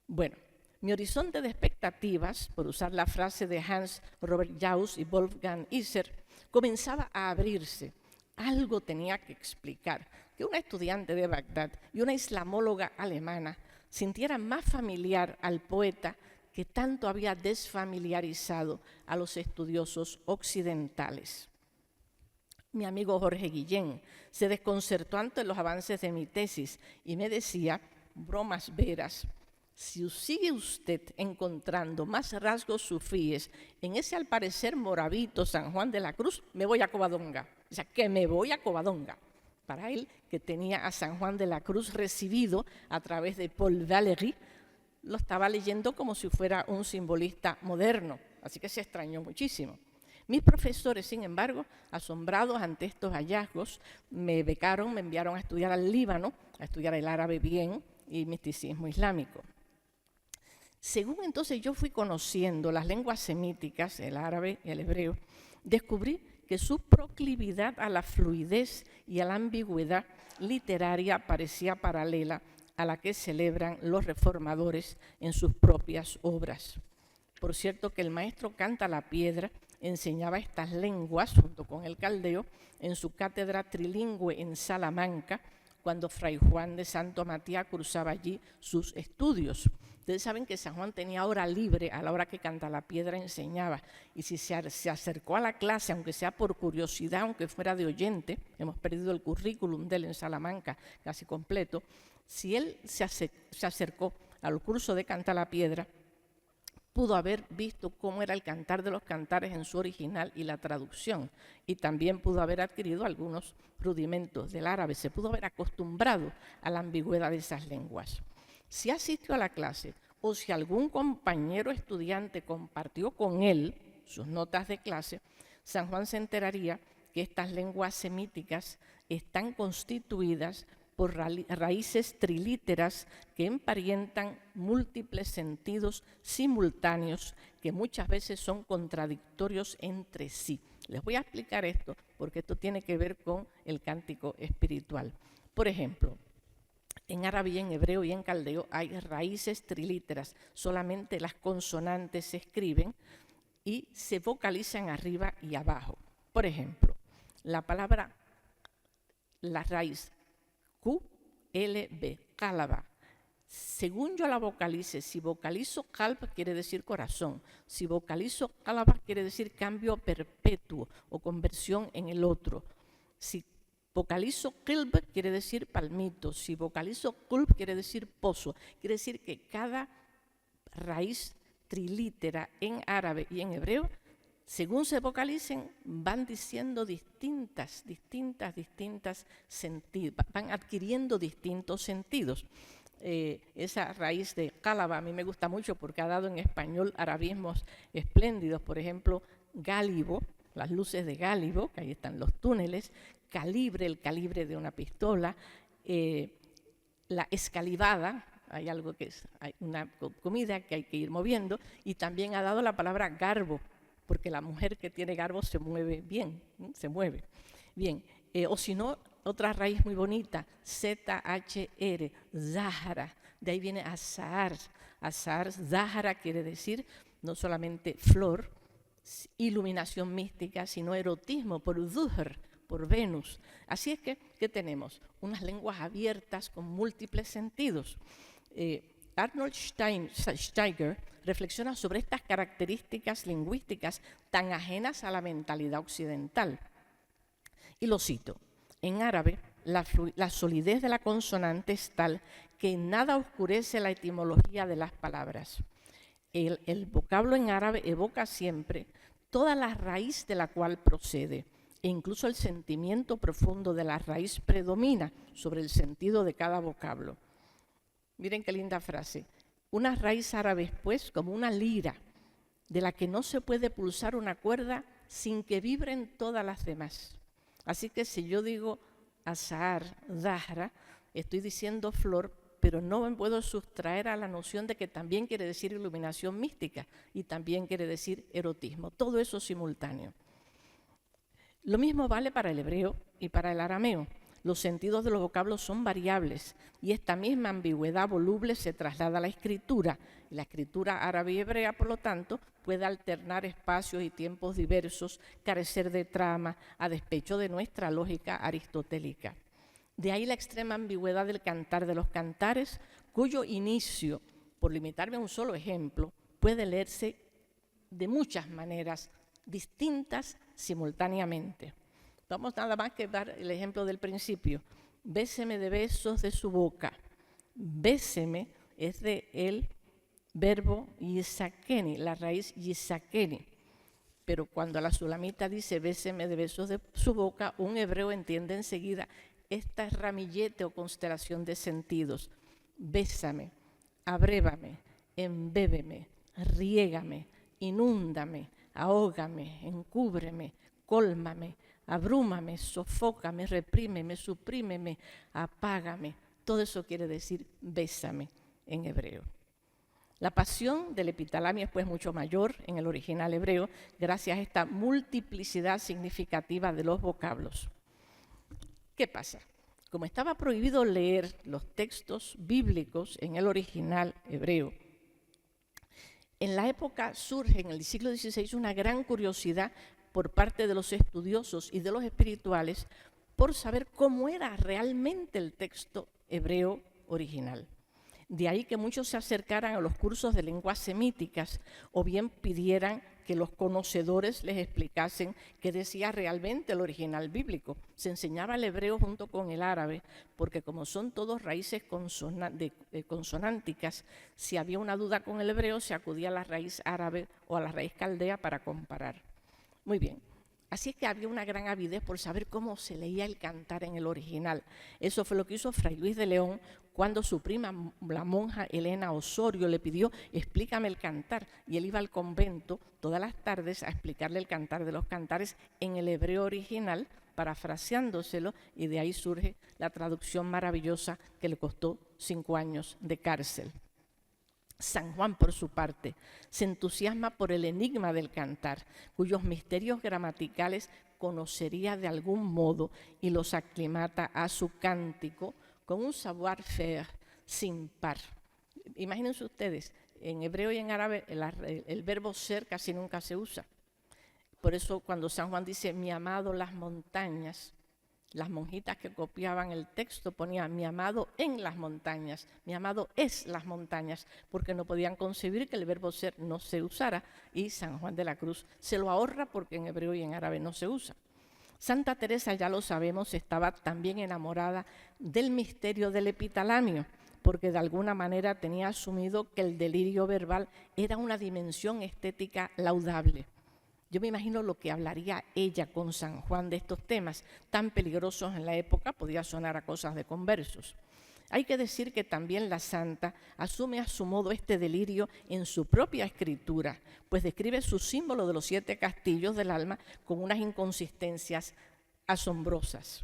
Bueno, mi horizonte de expectativas, por usar la frase de Hans Robert Jauss y Wolfgang Iser, comenzaba a abrirse. Algo tenía que explicar que una estudiante de Bagdad y una islamóloga alemana sintieran más familiar al poeta que tanto había desfamiliarizado a los estudiosos occidentales. Mi amigo Jorge Guillén se desconcertó ante los avances de mi tesis y me decía, bromas veras, si sigue usted encontrando más rasgos sufíes en ese al parecer moravito San Juan de la Cruz, me voy a Covadonga. O sea, que me voy a Covadonga. Para él, que tenía a San Juan de la Cruz recibido a través de Paul Valéry, lo estaba leyendo como si fuera un simbolista moderno, así que se extrañó muchísimo. Mis profesores, sin embargo, asombrados ante estos hallazgos, me becaron, me enviaron a estudiar al Líbano, a estudiar el árabe bien y misticismo islámico. Según entonces yo fui conociendo las lenguas semíticas, el árabe y el hebreo, descubrí que su proclividad a la fluidez y a la ambigüedad literaria parecía paralela a la que celebran los reformadores en sus propias obras. Por cierto que el maestro Cantalapiedra enseñaba estas lenguas, junto con el caldeo, en su cátedra trilingüe en Salamanca, cuando Fray Juan de Santo Matías cursaba allí sus estudios. Ustedes saben que San Juan tenía hora libre a la hora que Cantalapiedra enseñaba, y si se acercó a la clase, aunque sea por curiosidad, aunque fuera de oyente, hemos perdido el currículum de él en Salamanca casi completo, si él se acercó al curso de Cantalapiedra, pudo haber visto cómo era el Cantar de los Cantares en su original y la traducción, y también pudo haber adquirido algunos rudimentos del árabe, se pudo haber acostumbrado a la ambigüedad de esas lenguas. Si asistió a la clase o si algún compañero estudiante compartió con él sus notas de clase, San Juan se enteraría que estas lenguas semíticas están constituidas por raíces trilíteras que emparietan múltiples sentidos simultáneos que muchas veces son contradictorios entre sí. Les voy a explicar esto porque esto tiene que ver con el cántico espiritual. Por ejemplo, en árabe y en hebreo y en caldeo hay raíces trilíteras, solamente las consonantes se escriben y se vocalizan arriba y abajo. Por ejemplo, la raíz QLB, qalaba. Según yo la vocalice, si vocalizo qalb quiere decir corazón, si vocalizo qalaba quiere decir cambio perpetuo o conversión en el otro. Si vocalizo qilb quiere decir palmito, si vocalizo qulb quiere decir pozo. Quiere decir que cada raíz trilítera en árabe y en hebreo, según se vocalicen, van diciendo distintas sentidos, van adquiriendo distintos sentidos. Esa raíz de qalaba a mí me gusta mucho porque ha dado en español arabismos espléndidos. Por ejemplo, gálibo, las luces de gálibo, que ahí están los túneles, calibre, el calibre de una pistola, la escalivada, hay algo que hay una comida que hay que ir moviendo, y también ha dado la palabra garbo, porque la mujer que tiene garbo se mueve bien, se mueve bien. O si no, otra raíz muy bonita, ZHR, Zahara, de ahí viene azahar. Azahar, Zahara quiere decir no solamente flor, iluminación mística, sino erotismo, por Zuhr, por Venus. Así es que, ¿qué tenemos? Unas lenguas abiertas con múltiples sentidos. Arnold Steiger reflexiona sobre estas características lingüísticas tan ajenas a la mentalidad occidental. Y lo cito: en árabe, la solidez de la consonante es tal que nada oscurece la etimología de las palabras. El vocablo en árabe evoca siempre toda la raíz de la cual procede, e incluso el sentimiento profundo de la raíz predomina sobre el sentido de cada vocablo. Miren qué linda frase. Una raíz árabe es, pues, como una lira, de la que no se puede pulsar una cuerda sin que vibren todas las demás. Así que si yo digo azahar, zahra, estoy diciendo flor, pero no me puedo sustraer a la noción de que también quiere decir iluminación mística y también quiere decir erotismo. Todo eso simultáneo. Lo mismo vale para el hebreo y para el arameo. Los sentidos de los vocablos son variables y esta misma ambigüedad voluble se traslada a la escritura. Y la escritura árabe y hebrea, por lo tanto, puede alternar espacios y tiempos diversos, carecer de trama, a despecho de nuestra lógica aristotélica. De ahí la extrema ambigüedad del cantar de los cantares, cuyo inicio, por limitarme a un solo ejemplo, puede leerse de muchas maneras distintas simultáneamente. Vamos nada más que dar el ejemplo del principio. Béseme de besos de su boca. Béseme es de el verbo yisakeni, la raíz yisakeni. Pero cuando la sulamita dice béseme de besos de su boca, un hebreo entiende enseguida esta ramillete o constelación de sentidos. Bésame, abrévame, embébeme, riégame, inúndame, ahógame, encúbreme, cólmame, abrúmame, sofócame, reprímeme, suprímeme, apágame. Todo eso quiere decir bésame en hebreo. La pasión del epitalamio es pues mucho mayor en el original hebreo gracias a esta multiplicidad significativa de los vocablos. ¿Qué pasa? Como estaba prohibido leer los textos bíblicos en el original hebreo, en la época surge en el siglo XVI una gran curiosidad por parte de los estudiosos y de los espirituales por saber cómo era realmente el texto hebreo original. De ahí que muchos se acercaran a los cursos de lenguas semíticas o bien pidieran que los conocedores les explicasen qué decía realmente el original bíblico. Se enseñaba el hebreo junto con el árabe, porque como son todos raíces consonánticas, si había una duda con el hebreo, se acudía a la raíz árabe o a la raíz caldea para comparar. Muy bien. Así es que había una gran avidez por saber cómo se leía el cantar en el original. Eso fue lo que hizo Fray Luis de León cuando su prima, la monja Elena Osorio, le pidió, explícame el cantar. Y él iba al convento todas las tardes a explicarle el cantar de los cantares en el hebreo original, parafraseándoselo, y de ahí surge la traducción maravillosa que le costó 5 años de cárcel. San Juan, por su parte, se entusiasma por el enigma del cantar, cuyos misterios gramaticales conocería de algún modo y los aclimata a su cántico con un savoir-faire sin par. Imagínense ustedes, en hebreo y en árabe el verbo ser casi nunca se usa. Por eso cuando San Juan dice, mi amado las montañas, las monjitas que copiaban el texto ponían, mi amado en las montañas, mi amado es las montañas, porque no podían concebir que el verbo ser no se usara, y San Juan de la Cruz se lo ahorra porque en hebreo y en árabe no se usa. Santa Teresa, ya lo sabemos, estaba también enamorada del misterio del epitalamio, porque de alguna manera tenía asumido que el delirio verbal era una dimensión estética laudable. Yo me imagino lo que hablaría ella con San Juan de estos temas tan peligrosos en la época, podía sonar a cosas de conversos. Hay que decir que también la santa asume a su modo este delirio en su propia escritura, pues describe su símbolo de los 7 castillos del alma con unas inconsistencias asombrosas.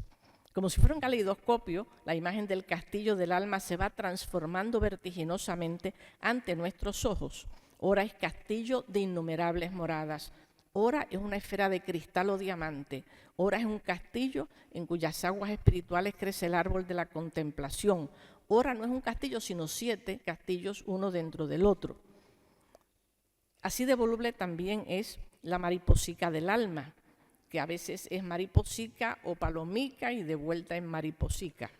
Como si fuera un caleidoscopio, la imagen del castillo del alma se va transformando vertiginosamente ante nuestros ojos. Ora es castillo de innumerables moradas, ora es una esfera de cristal o diamante, ora es un castillo en cuyas aguas espirituales crece el árbol de la contemplación. Ora no es un castillo, sino 7 castillos uno dentro del otro. Así de voluble también es la mariposica del alma, que a veces es mariposica o palomica y de vuelta en mariposica.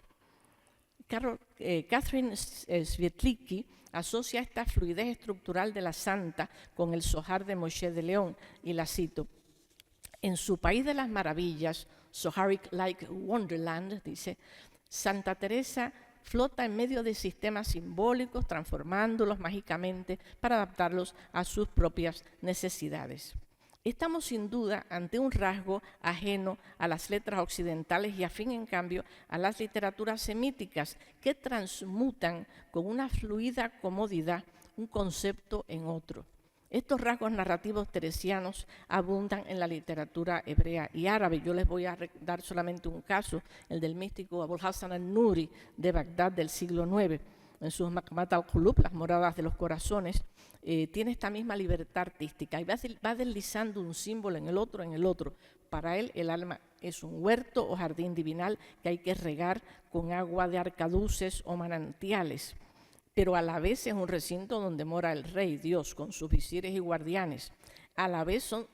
Catherine Svetlicki asocia esta fluidez estructural de la santa con el Zohar de Moshe de León, y la cito. En su país de las maravillas, Zoharic like Wonderland, dice, Santa Teresa flota en medio de sistemas simbólicos, transformándolos mágicamente para adaptarlos a sus propias necesidades. Estamos sin duda ante un rasgo ajeno a las letras occidentales y afín, en cambio, a las literaturas semíticas, que transmutan con una fluida comodidad un concepto en otro. Estos rasgos narrativos teresianos abundan en la literatura hebrea y árabe. Yo les voy a dar solamente un caso, el del místico Abul Hasan al-Nuri de Bagdad del siglo IX. En sus Maqamat al-Qulub, las moradas de los corazones, tiene esta misma libertad artística y va deslizando un símbolo en el otro. Para él, el alma es un huerto o jardín divinal que hay que regar con agua de arcaduces o manantiales, pero a la vez es un recinto donde mora el rey Dios con sus visires y guardianes. A la vez son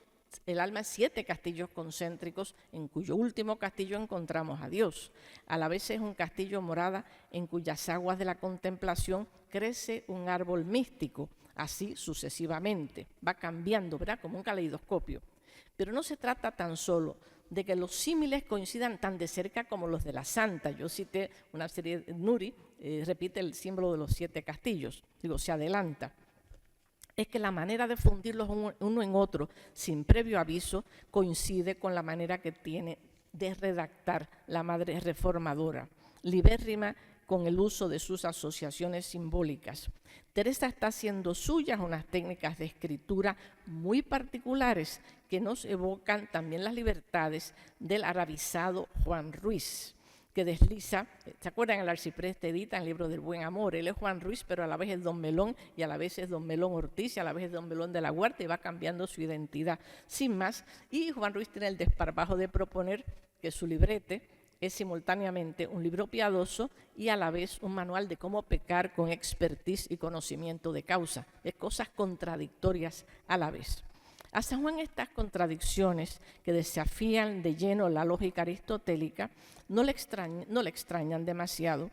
el alma 7 castillos concéntricos, en cuyo último castillo encontramos a Dios. A la vez es un castillo morada en cuyas aguas de la contemplación crece un árbol místico, así sucesivamente. Va cambiando, ¿verdad?, como un caleidoscopio. Pero no se trata tan solo de que los símiles coincidan tan de cerca como los de la santa. Yo cité una serie de Nuri, repite el símbolo de los 7 castillos, se adelanta. Es que la manera de fundirlos uno en otro sin previo aviso coincide con la manera que tiene de redactar la madre reformadora, libérrima con el uso de sus asociaciones simbólicas. Teresa está haciendo suyas unas técnicas de escritura muy particulares que nos evocan también las libertades del arabizado Juan Ruiz, que desliza, ¿se acuerdan? El arcipreste edita el libro del Buen Amor. Él es Juan Ruiz, pero a la vez es Don Melón, y a la vez es Don Melón Ortiz, y a la vez es Don Melón de la Huerta, y va cambiando su identidad sin más. Y Juan Ruiz tiene el desparpajo de proponer que su librete es simultáneamente un libro piadoso y a la vez un manual de cómo pecar con expertise y conocimiento de causa, de cosas contradictorias a la vez. A San Juan estas contradicciones que desafían de lleno la lógica aristotélica no le extrañan demasiado.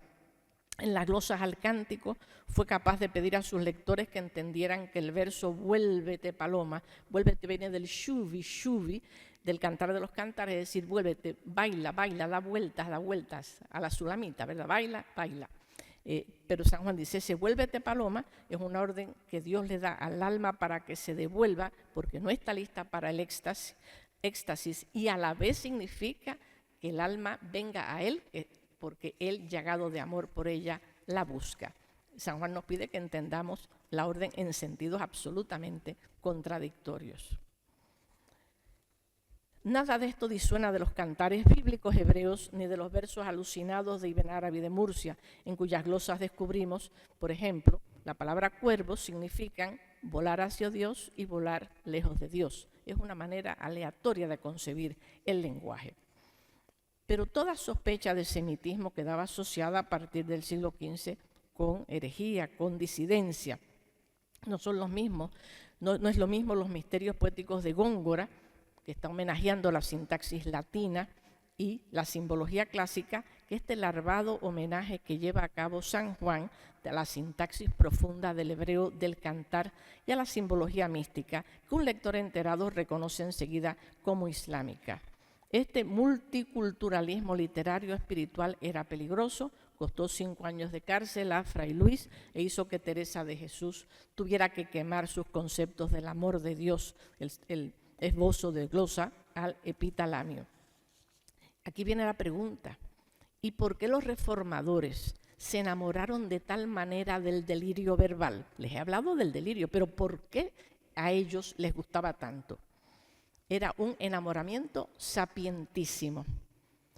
En las glosas al cántico fue capaz de pedir a sus lectores que entendieran que el verso vuélvete paloma, vuélvete viene del shuvi, shuvi, del cantar de los cantares, es decir, vuélvete, baila, baila, da vueltas a la sulamita, ¿verdad? Baila, baila. Pero San Juan dice, ese vuélvete paloma es una orden que Dios le da al alma para que se devuelva, porque no está lista para el éxtasis, y a la vez significa que el alma venga a él, porque él, llagado de amor por ella, la busca. San Juan nos pide que entendamos la orden en sentidos absolutamente contradictorios. Nada de esto disuena de los cantares bíblicos hebreos ni de los versos alucinados de Ibn Arabi de Murcia, en cuyas glosas descubrimos, por ejemplo, la palabra cuervo significan volar hacia Dios y volar lejos de Dios. Es una manera aleatoria de concebir el lenguaje. Pero toda sospecha de semitismo quedaba asociada a partir del siglo XV con herejía, con disidencia. No son los mismos, no es lo mismo los misterios poéticos de Góngora, que está homenajeando la sintaxis latina y la simbología clásica, que este larvado homenaje que lleva a cabo San Juan a la sintaxis profunda del hebreo del cantar y a la simbología mística, que un lector enterado reconoce enseguida como islámica. Este multiculturalismo literario espiritual era peligroso, costó 5 años de cárcel a Fray Luis e hizo que Teresa de Jesús tuviera que quemar sus conceptos del amor de Dios, el esbozo de glosa al epitalamio. Aquí viene la pregunta, ¿y por qué los reformadores se enamoraron de tal manera del delirio verbal? Les he hablado del delirio, pero ¿por qué a ellos les gustaba tanto? Era un enamoramiento sapientísimo,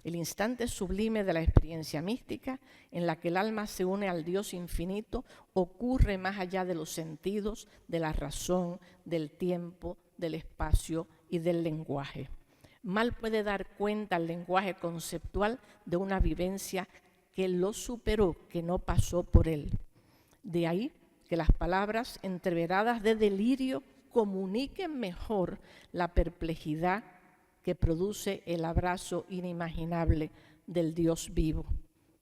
el instante sublime de la experiencia mística en la que el alma se une al Dios infinito, ocurre más allá de los sentidos, de la razón, del tiempo, del espacio y del lenguaje. Mal puede dar cuenta el lenguaje conceptual de una vivencia que lo superó, que no pasó por él. De ahí que las palabras entreveradas de delirio comuniquen mejor la perplejidad que produce el abrazo inimaginable del Dios vivo.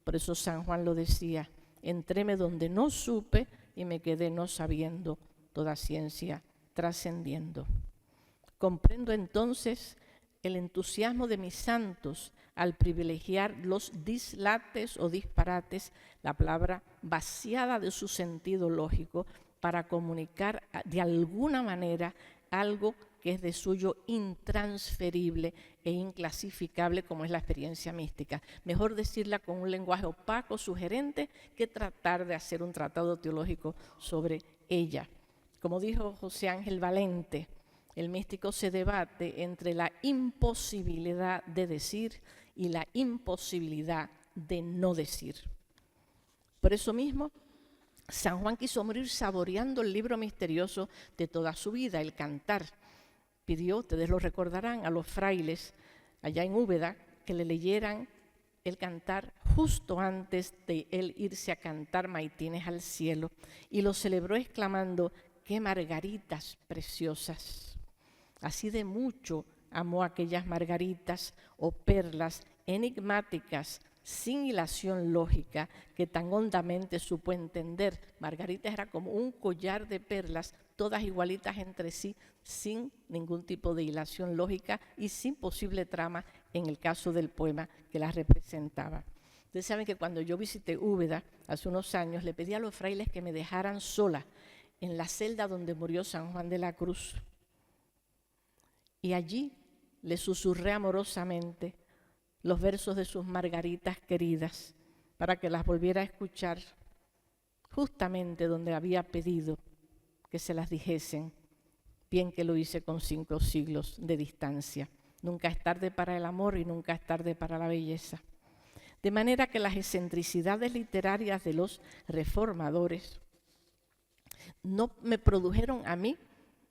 Por eso San Juan lo decía, entréme donde no supe y me quedé no sabiendo, toda ciencia trascendiendo. Comprendo entonces el entusiasmo de mis santos al privilegiar los dislates o disparates, la palabra vaciada de su sentido lógico, para comunicar de alguna manera algo que es de suyo intransferible e inclasificable, como es la experiencia mística. Mejor decirla con un lenguaje opaco, sugerente, que tratar de hacer un tratado teológico sobre ella. Como dijo José Ángel Valente, el místico se debate entre la imposibilidad de decir y la imposibilidad de no decir. Por eso mismo, San Juan quiso morir saboreando el libro misterioso de toda su vida, el cantar. Pidió, ustedes lo recordarán, a los frailes allá en Úbeda que le leyeran el cantar justo antes de él irse a cantar maitines al cielo, y lo celebró exclamando: ¡qué margaritas preciosas! Así de mucho amó aquellas margaritas o perlas enigmáticas, sin hilación lógica, que tan hondamente supo entender. Margarita era como un collar de perlas, todas igualitas entre sí, sin ningún tipo de hilación lógica y sin posible trama en el caso del poema que las representaba. Ustedes saben que cuando yo visité Úbeda hace unos años, le pedí a los frailes que me dejaran sola en la celda donde murió San Juan de la Cruz. Y allí le susurré amorosamente los versos de sus margaritas queridas para que las volviera a escuchar justamente donde había pedido que se las dijesen, bien que lo hice con 5 siglos de distancia. Nunca es tarde para el amor y nunca es tarde para la belleza. De manera que las excentricidades literarias de los reformadores no me produjeron a mí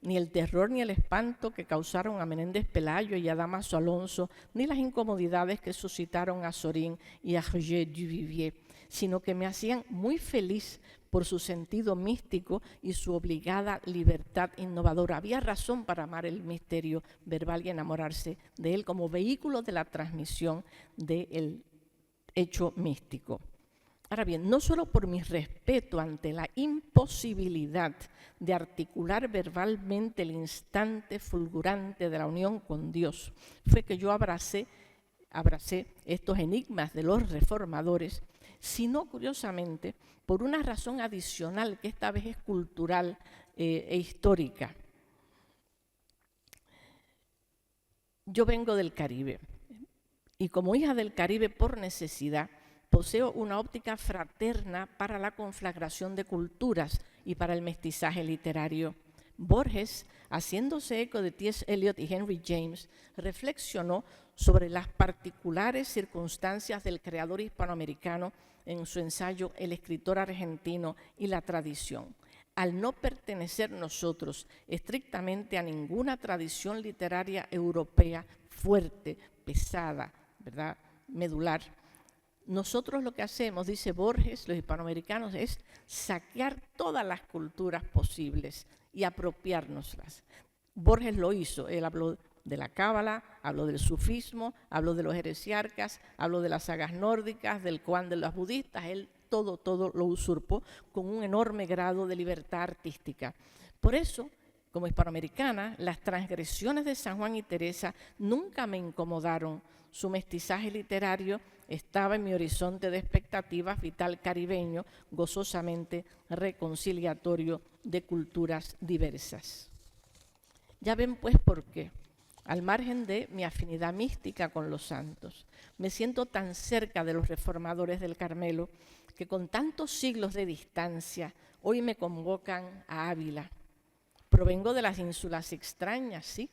ni el terror ni el espanto que causaron a Menéndez Pelayo y a Damaso Alonso, ni las incomodidades que suscitaron a Sorin y a Roger Duvivier, sino que me hacían muy feliz por su sentido místico y su obligada libertad innovadora. Había razón para amar el misterio verbal y enamorarse de él como vehículo de la transmisión del hecho místico. Ahora bien, no solo por mi respeto ante la imposibilidad de articular verbalmente el instante fulgurante de la unión con Dios, fue que yo abracé estos enigmas de los reformadores, sino curiosamente por una razón adicional que esta vez es cultural e histórica. Yo vengo del Caribe y como hija del Caribe por necesidad, poseo una óptica fraterna para la conflagración de culturas y para el mestizaje literario. Borges, haciéndose eco de T.S. Eliot y Henry James, reflexionó sobre las particulares circunstancias del creador hispanoamericano en su ensayo El escritor argentino y la tradición. Al no pertenecer nosotros estrictamente a ninguna tradición literaria europea fuerte, pesada, ¿verdad?, medular, nosotros lo que hacemos, dice Borges, los hispanoamericanos, es saquear todas las culturas posibles y apropiárnoslas. Borges lo hizo, él habló de la cábala, habló del sufismo, habló de los heresiarcas, habló de las sagas nórdicas, del Koan de los budistas, él todo lo usurpó con un enorme grado de libertad artística. Por eso, como hispanoamericana, las transgresiones de San Juan y Teresa nunca me incomodaron. Su mestizaje literario estaba en mi horizonte de expectativas vital caribeño, gozosamente reconciliatorio de culturas diversas. Ya ven pues por qué, al margen de mi afinidad mística con los santos, me siento tan cerca de los reformadores del Carmelo que con tantos siglos de distancia hoy me convocan a Ávila. Provengo de las ínsulas extrañas, sí,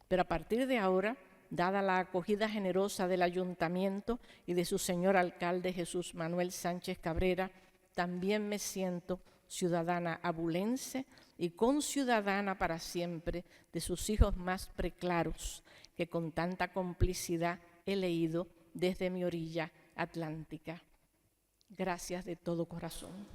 pero a partir de ahora, dada la acogida generosa del ayuntamiento y de su señor alcalde Jesús Manuel Sánchez Cabrera, también me siento ciudadana abulense y conciudadana para siempre de sus hijos más preclaros, que con tanta complicidad he leído desde mi orilla atlántica. Gracias de todo corazón.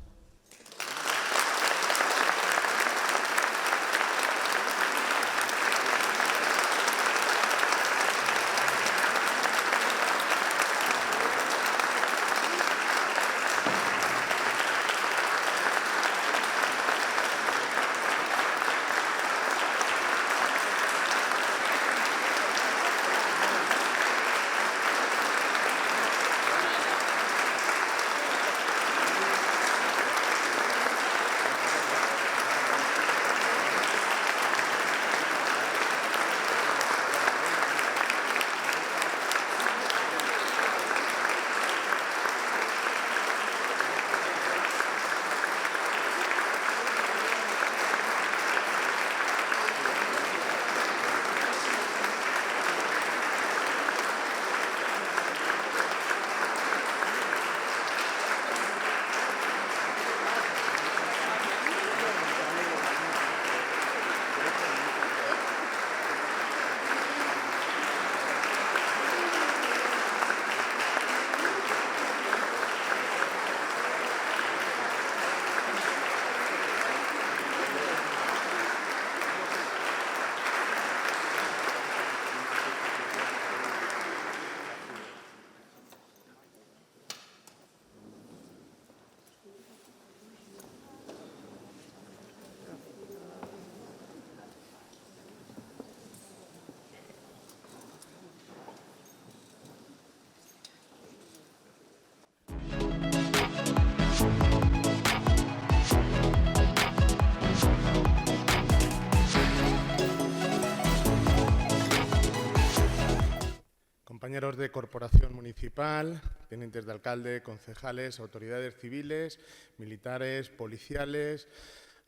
Compañeros de corporación municipal, tenientes de alcalde, concejales, autoridades civiles, militares, policiales,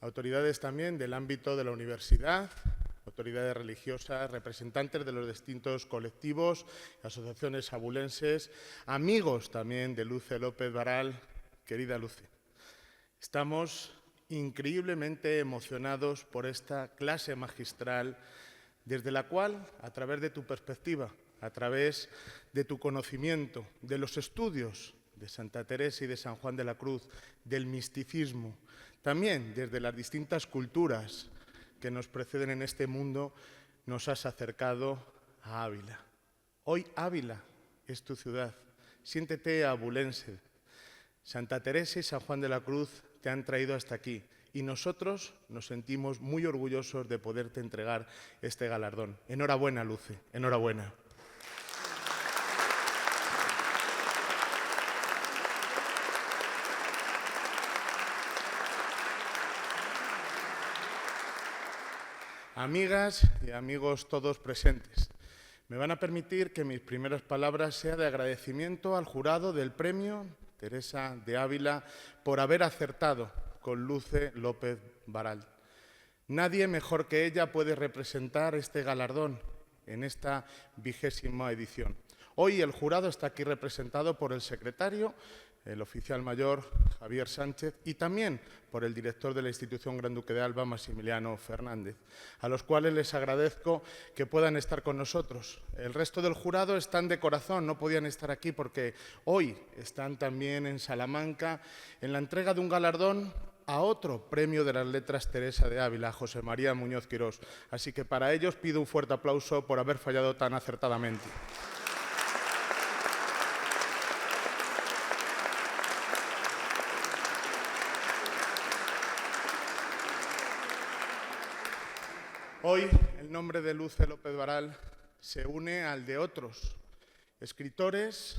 autoridades también del ámbito de la universidad, autoridades religiosas, representantes de los distintos colectivos, asociaciones abulenses, amigos también de Luce López Varal, querida Luce. Estamos increíblemente emocionados por esta clase magistral, desde la cual, a través de tu perspectiva, a través de tu conocimiento, de los estudios de Santa Teresa y de San Juan de la Cruz, del misticismo, también desde las distintas culturas que nos preceden en este mundo, nos has acercado a Ávila. Hoy Ávila es tu ciudad. Siéntete abulense. Santa Teresa y San Juan de la Cruz te han traído hasta aquí y nosotros nos sentimos muy orgullosos de poderte entregar este galardón. Enhorabuena, Luce, enhorabuena. Amigas y amigos todos presentes, me van a permitir que mis primeras palabras sean de agradecimiento al jurado del premio Teresa de Ávila por haber acertado con Luce López Varal. Nadie mejor que ella puede representar este galardón en esta 20ª edición. Hoy el jurado está aquí representado por el secretario, el oficial mayor Javier Sánchez, y también por el director de la institución Gran Duque de Alba, Maximiliano Fernández, a los cuales les agradezco que puedan estar con nosotros. El resto del jurado están de corazón, no podían estar aquí porque hoy están también en Salamanca en la entrega de un galardón a otro premio de las letras Teresa de Ávila, José María Muñoz Quirós. Así que para ellos pido un fuerte aplauso por haber fallado tan acertadamente. Hoy el nombre de Luce López Varal se une al de otros escritores,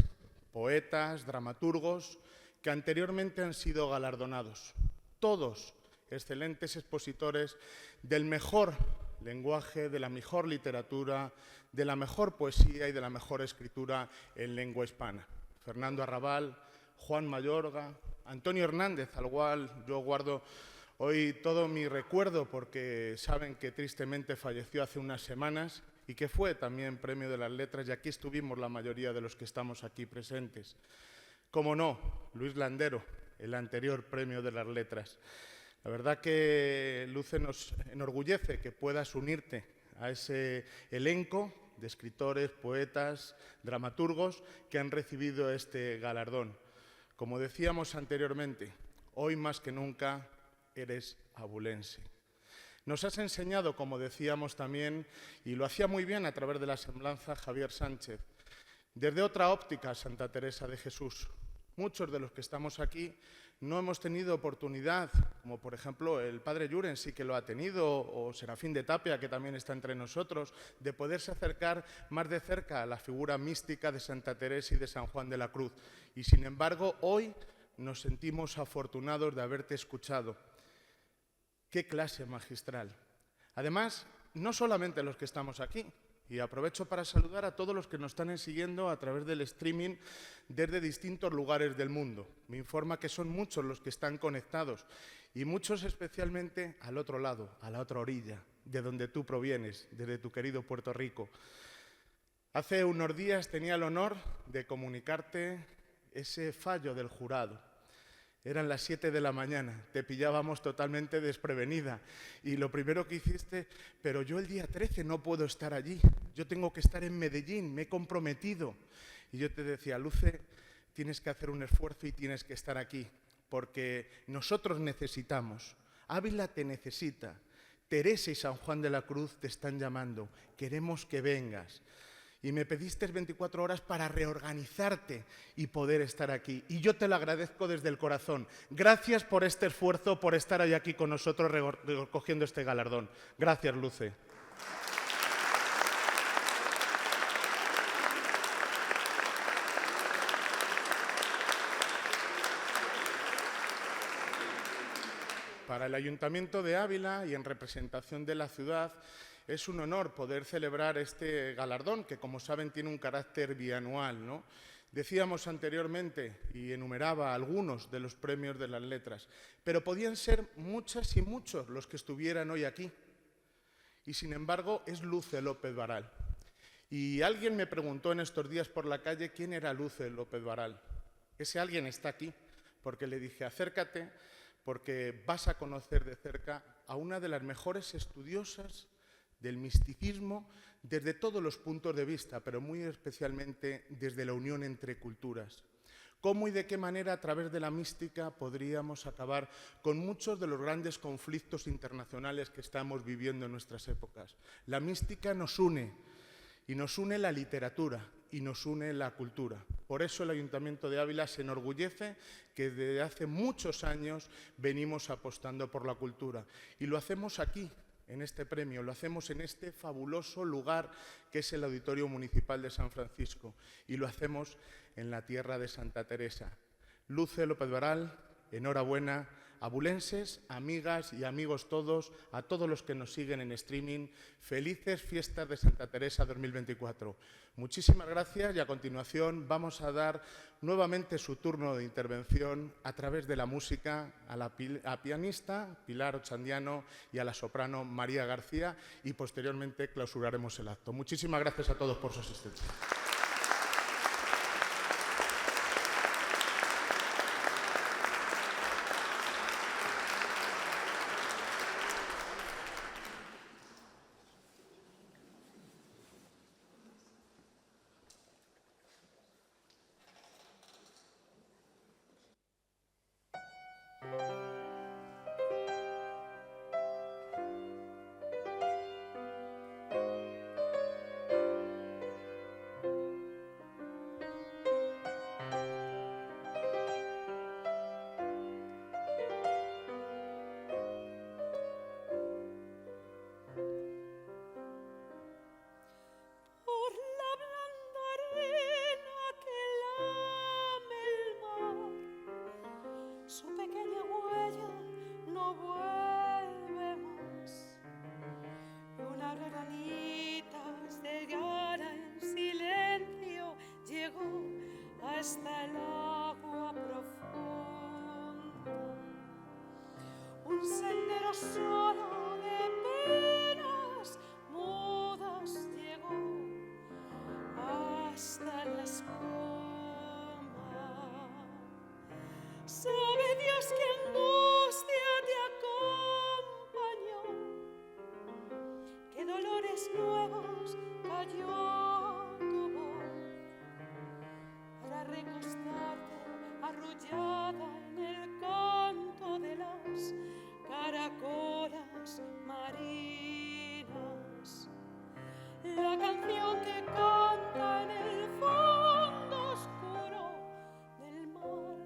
poetas, dramaturgos que anteriormente han sido galardonados. Todos excelentes expositores del mejor lenguaje, de la mejor literatura, de la mejor poesía y de la mejor escritura en lengua hispana. Fernando Arrabal, Juan Mayorga, Antonio Hernández, al cual yo guardo hoy todo mi recuerdo porque saben que tristemente falleció hace unas semanas y que fue también Premio de las Letras, y aquí estuvimos la mayoría de los que estamos aquí presentes. Cómo no, Luis Landero, el anterior Premio de las Letras. La verdad que, Luce, nos enorgullece que puedas unirte a ese elenco de escritores, poetas, dramaturgos que han recibido este galardón. Como decíamos anteriormente, hoy más que nunca eres abulense. Nos has enseñado, como decíamos también, y lo hacía muy bien a través de la semblanza Javier Sánchez, desde otra óptica Santa Teresa de Jesús. Muchos de los que estamos aquí no hemos tenido oportunidad, como por ejemplo el padre Lluren sí que lo ha tenido, o Serafín de Tapia, que también está entre nosotros, de poderse acercar más de cerca a la figura mística de Santa Teresa y de San Juan de la Cruz. Y sin embargo, hoy nos sentimos afortunados de haberte escuchado. ¡Qué clase magistral! Además, no solamente los que estamos aquí, y aprovecho para saludar a todos los que nos están siguiendo a través del streaming desde distintos lugares del mundo. Me informa que son muchos los que están conectados y muchos especialmente al otro lado, a la otra orilla, de donde tú provienes, desde tu querido Puerto Rico. Hace unos días tenía el honor de comunicarte ese fallo del jurado. Eran las 7 de la mañana, te pillábamos totalmente desprevenida y lo primero que hiciste, pero yo el día 13 no puedo estar allí, yo tengo que estar en Medellín, me he comprometido. Y yo te decía, Luce, tienes que hacer un esfuerzo y tienes que estar aquí, porque nosotros necesitamos, Ávila te necesita, Teresa y San Juan de la Cruz te están llamando, queremos que vengas. Y me pediste 24 horas para reorganizarte y poder estar aquí. Y yo te lo agradezco desde el corazón. Gracias por este esfuerzo, por estar hoy aquí con nosotros recogiendo este galardón. Gracias, Luce. Para el Ayuntamiento de Ávila y en representación de la ciudad, es un honor poder celebrar este galardón, que como saben tiene un carácter bianual, ¿no? Decíamos anteriormente, y enumeraba algunos de los premios de las letras, pero podían ser muchas y muchos los que estuvieran hoy aquí. Y sin embargo es Luce López Varal. Y alguien me preguntó en estos días por la calle quién era Luce López Varal. Ese alguien está aquí, porque le dije acércate, porque vas a conocer de cerca a una de las mejores estudiosas del misticismo desde todos los puntos de vista, pero muy especialmente desde la unión entre culturas. ¿Cómo y de qué manera a través de la mística podríamos acabar con muchos de los grandes conflictos internacionales que estamos viviendo en nuestras épocas? La mística nos une, y nos une la literatura, y nos une la cultura. Por eso el Ayuntamiento de Ávila se enorgullece que desde hace muchos años venimos apostando por la cultura. Y lo hacemos aquí, en este premio, lo hacemos en este fabuloso lugar que es el Auditorio Municipal de San Francisco y lo hacemos en la tierra de Santa Teresa. Luce López Varal, enhorabuena, Abulenses, amigas y amigos todos, a todos los que nos siguen en streaming, felices fiestas de Santa Teresa 2024. Muchísimas gracias y a continuación vamos a dar nuevamente su turno de intervención a través de la música a la pianista Pilar Ochandiano y a la soprano María García y posteriormente clausuraremos el acto. Muchísimas gracias a todos por su asistencia. Hasta el agua profunda, un sendero solo de penas mudas llegó hasta la espuma. Sabe Dios que angustia te acompañó, que dolores nuevos cayó recostarte arrullada en el canto de las caracolas marinas, la canción que canta en el fondo oscuro del mar,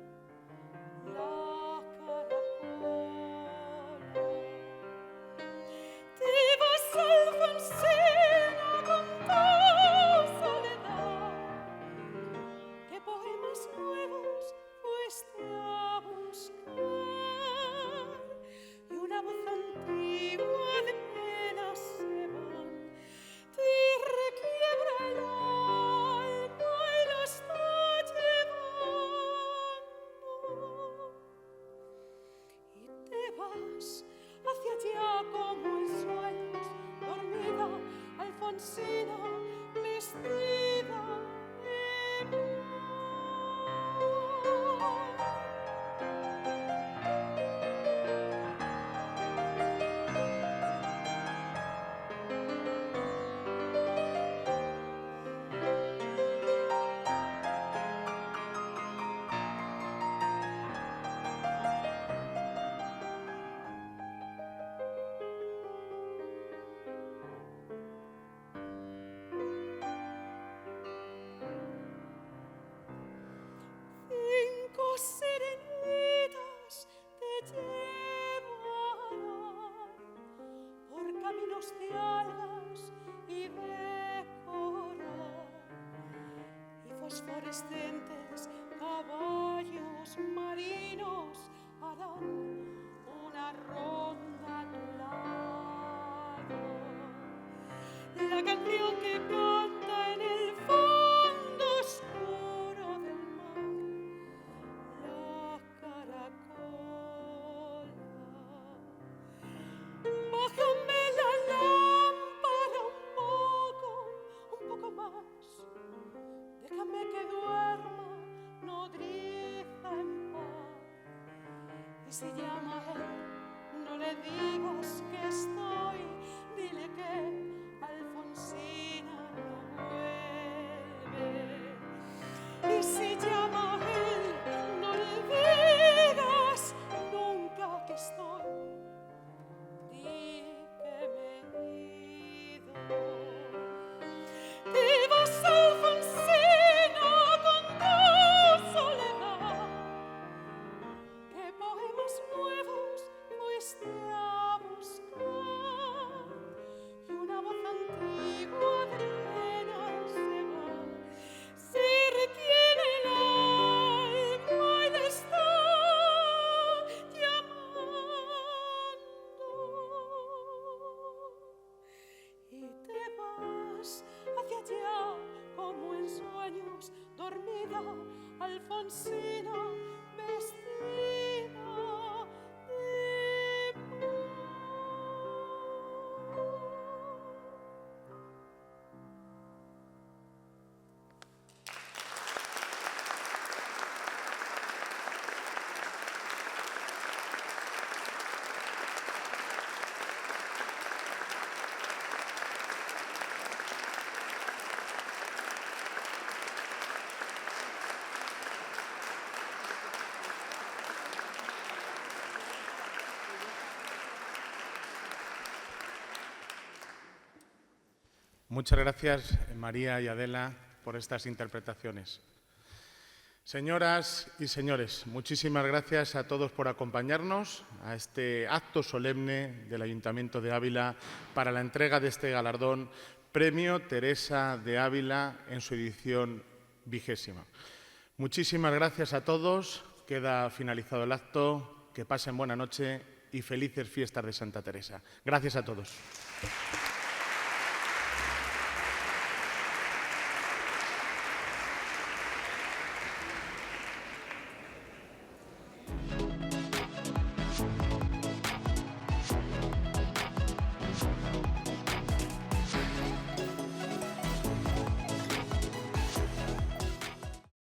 la caracola. Te vas, Alfonsina, con tu soledad, poemas nuevos fuiste a buscar y una voz antigua de penas se van, te requiebra el alma y la está llevando y te vas hacia allá como en sueños, dormida Alfonsina, vestida de serenitas te llevarán por caminos de algas y de coral y fosforescentes caballos marinos harán una ronda a tu lado. La canción que canta en el fondo oscuro del mar, bájame la lámpara un poco más, déjame que duerma nodriza en paz. Y si llama a él, no le digas que estoy, dile que Alfonsina no vuelve. Y si llama a él, no le digas nunca que estoy, di que me he ido. Te vas, Alfonsina, con tu soledad, que poemas nuevos fuiste a buscar y una dormida Alfonsina vestida de paz. Muchas gracias, María y Adela, por estas interpretaciones. Señoras y señores, muchísimas gracias a todos por acompañarnos a este acto solemne del Ayuntamiento de Ávila para la entrega de este galardón Premio Teresa de Ávila en su edición 20ª. Muchísimas gracias a todos. Queda finalizado el acto. Que pasen buena noche y felices fiestas de Santa Teresa. Gracias a todos.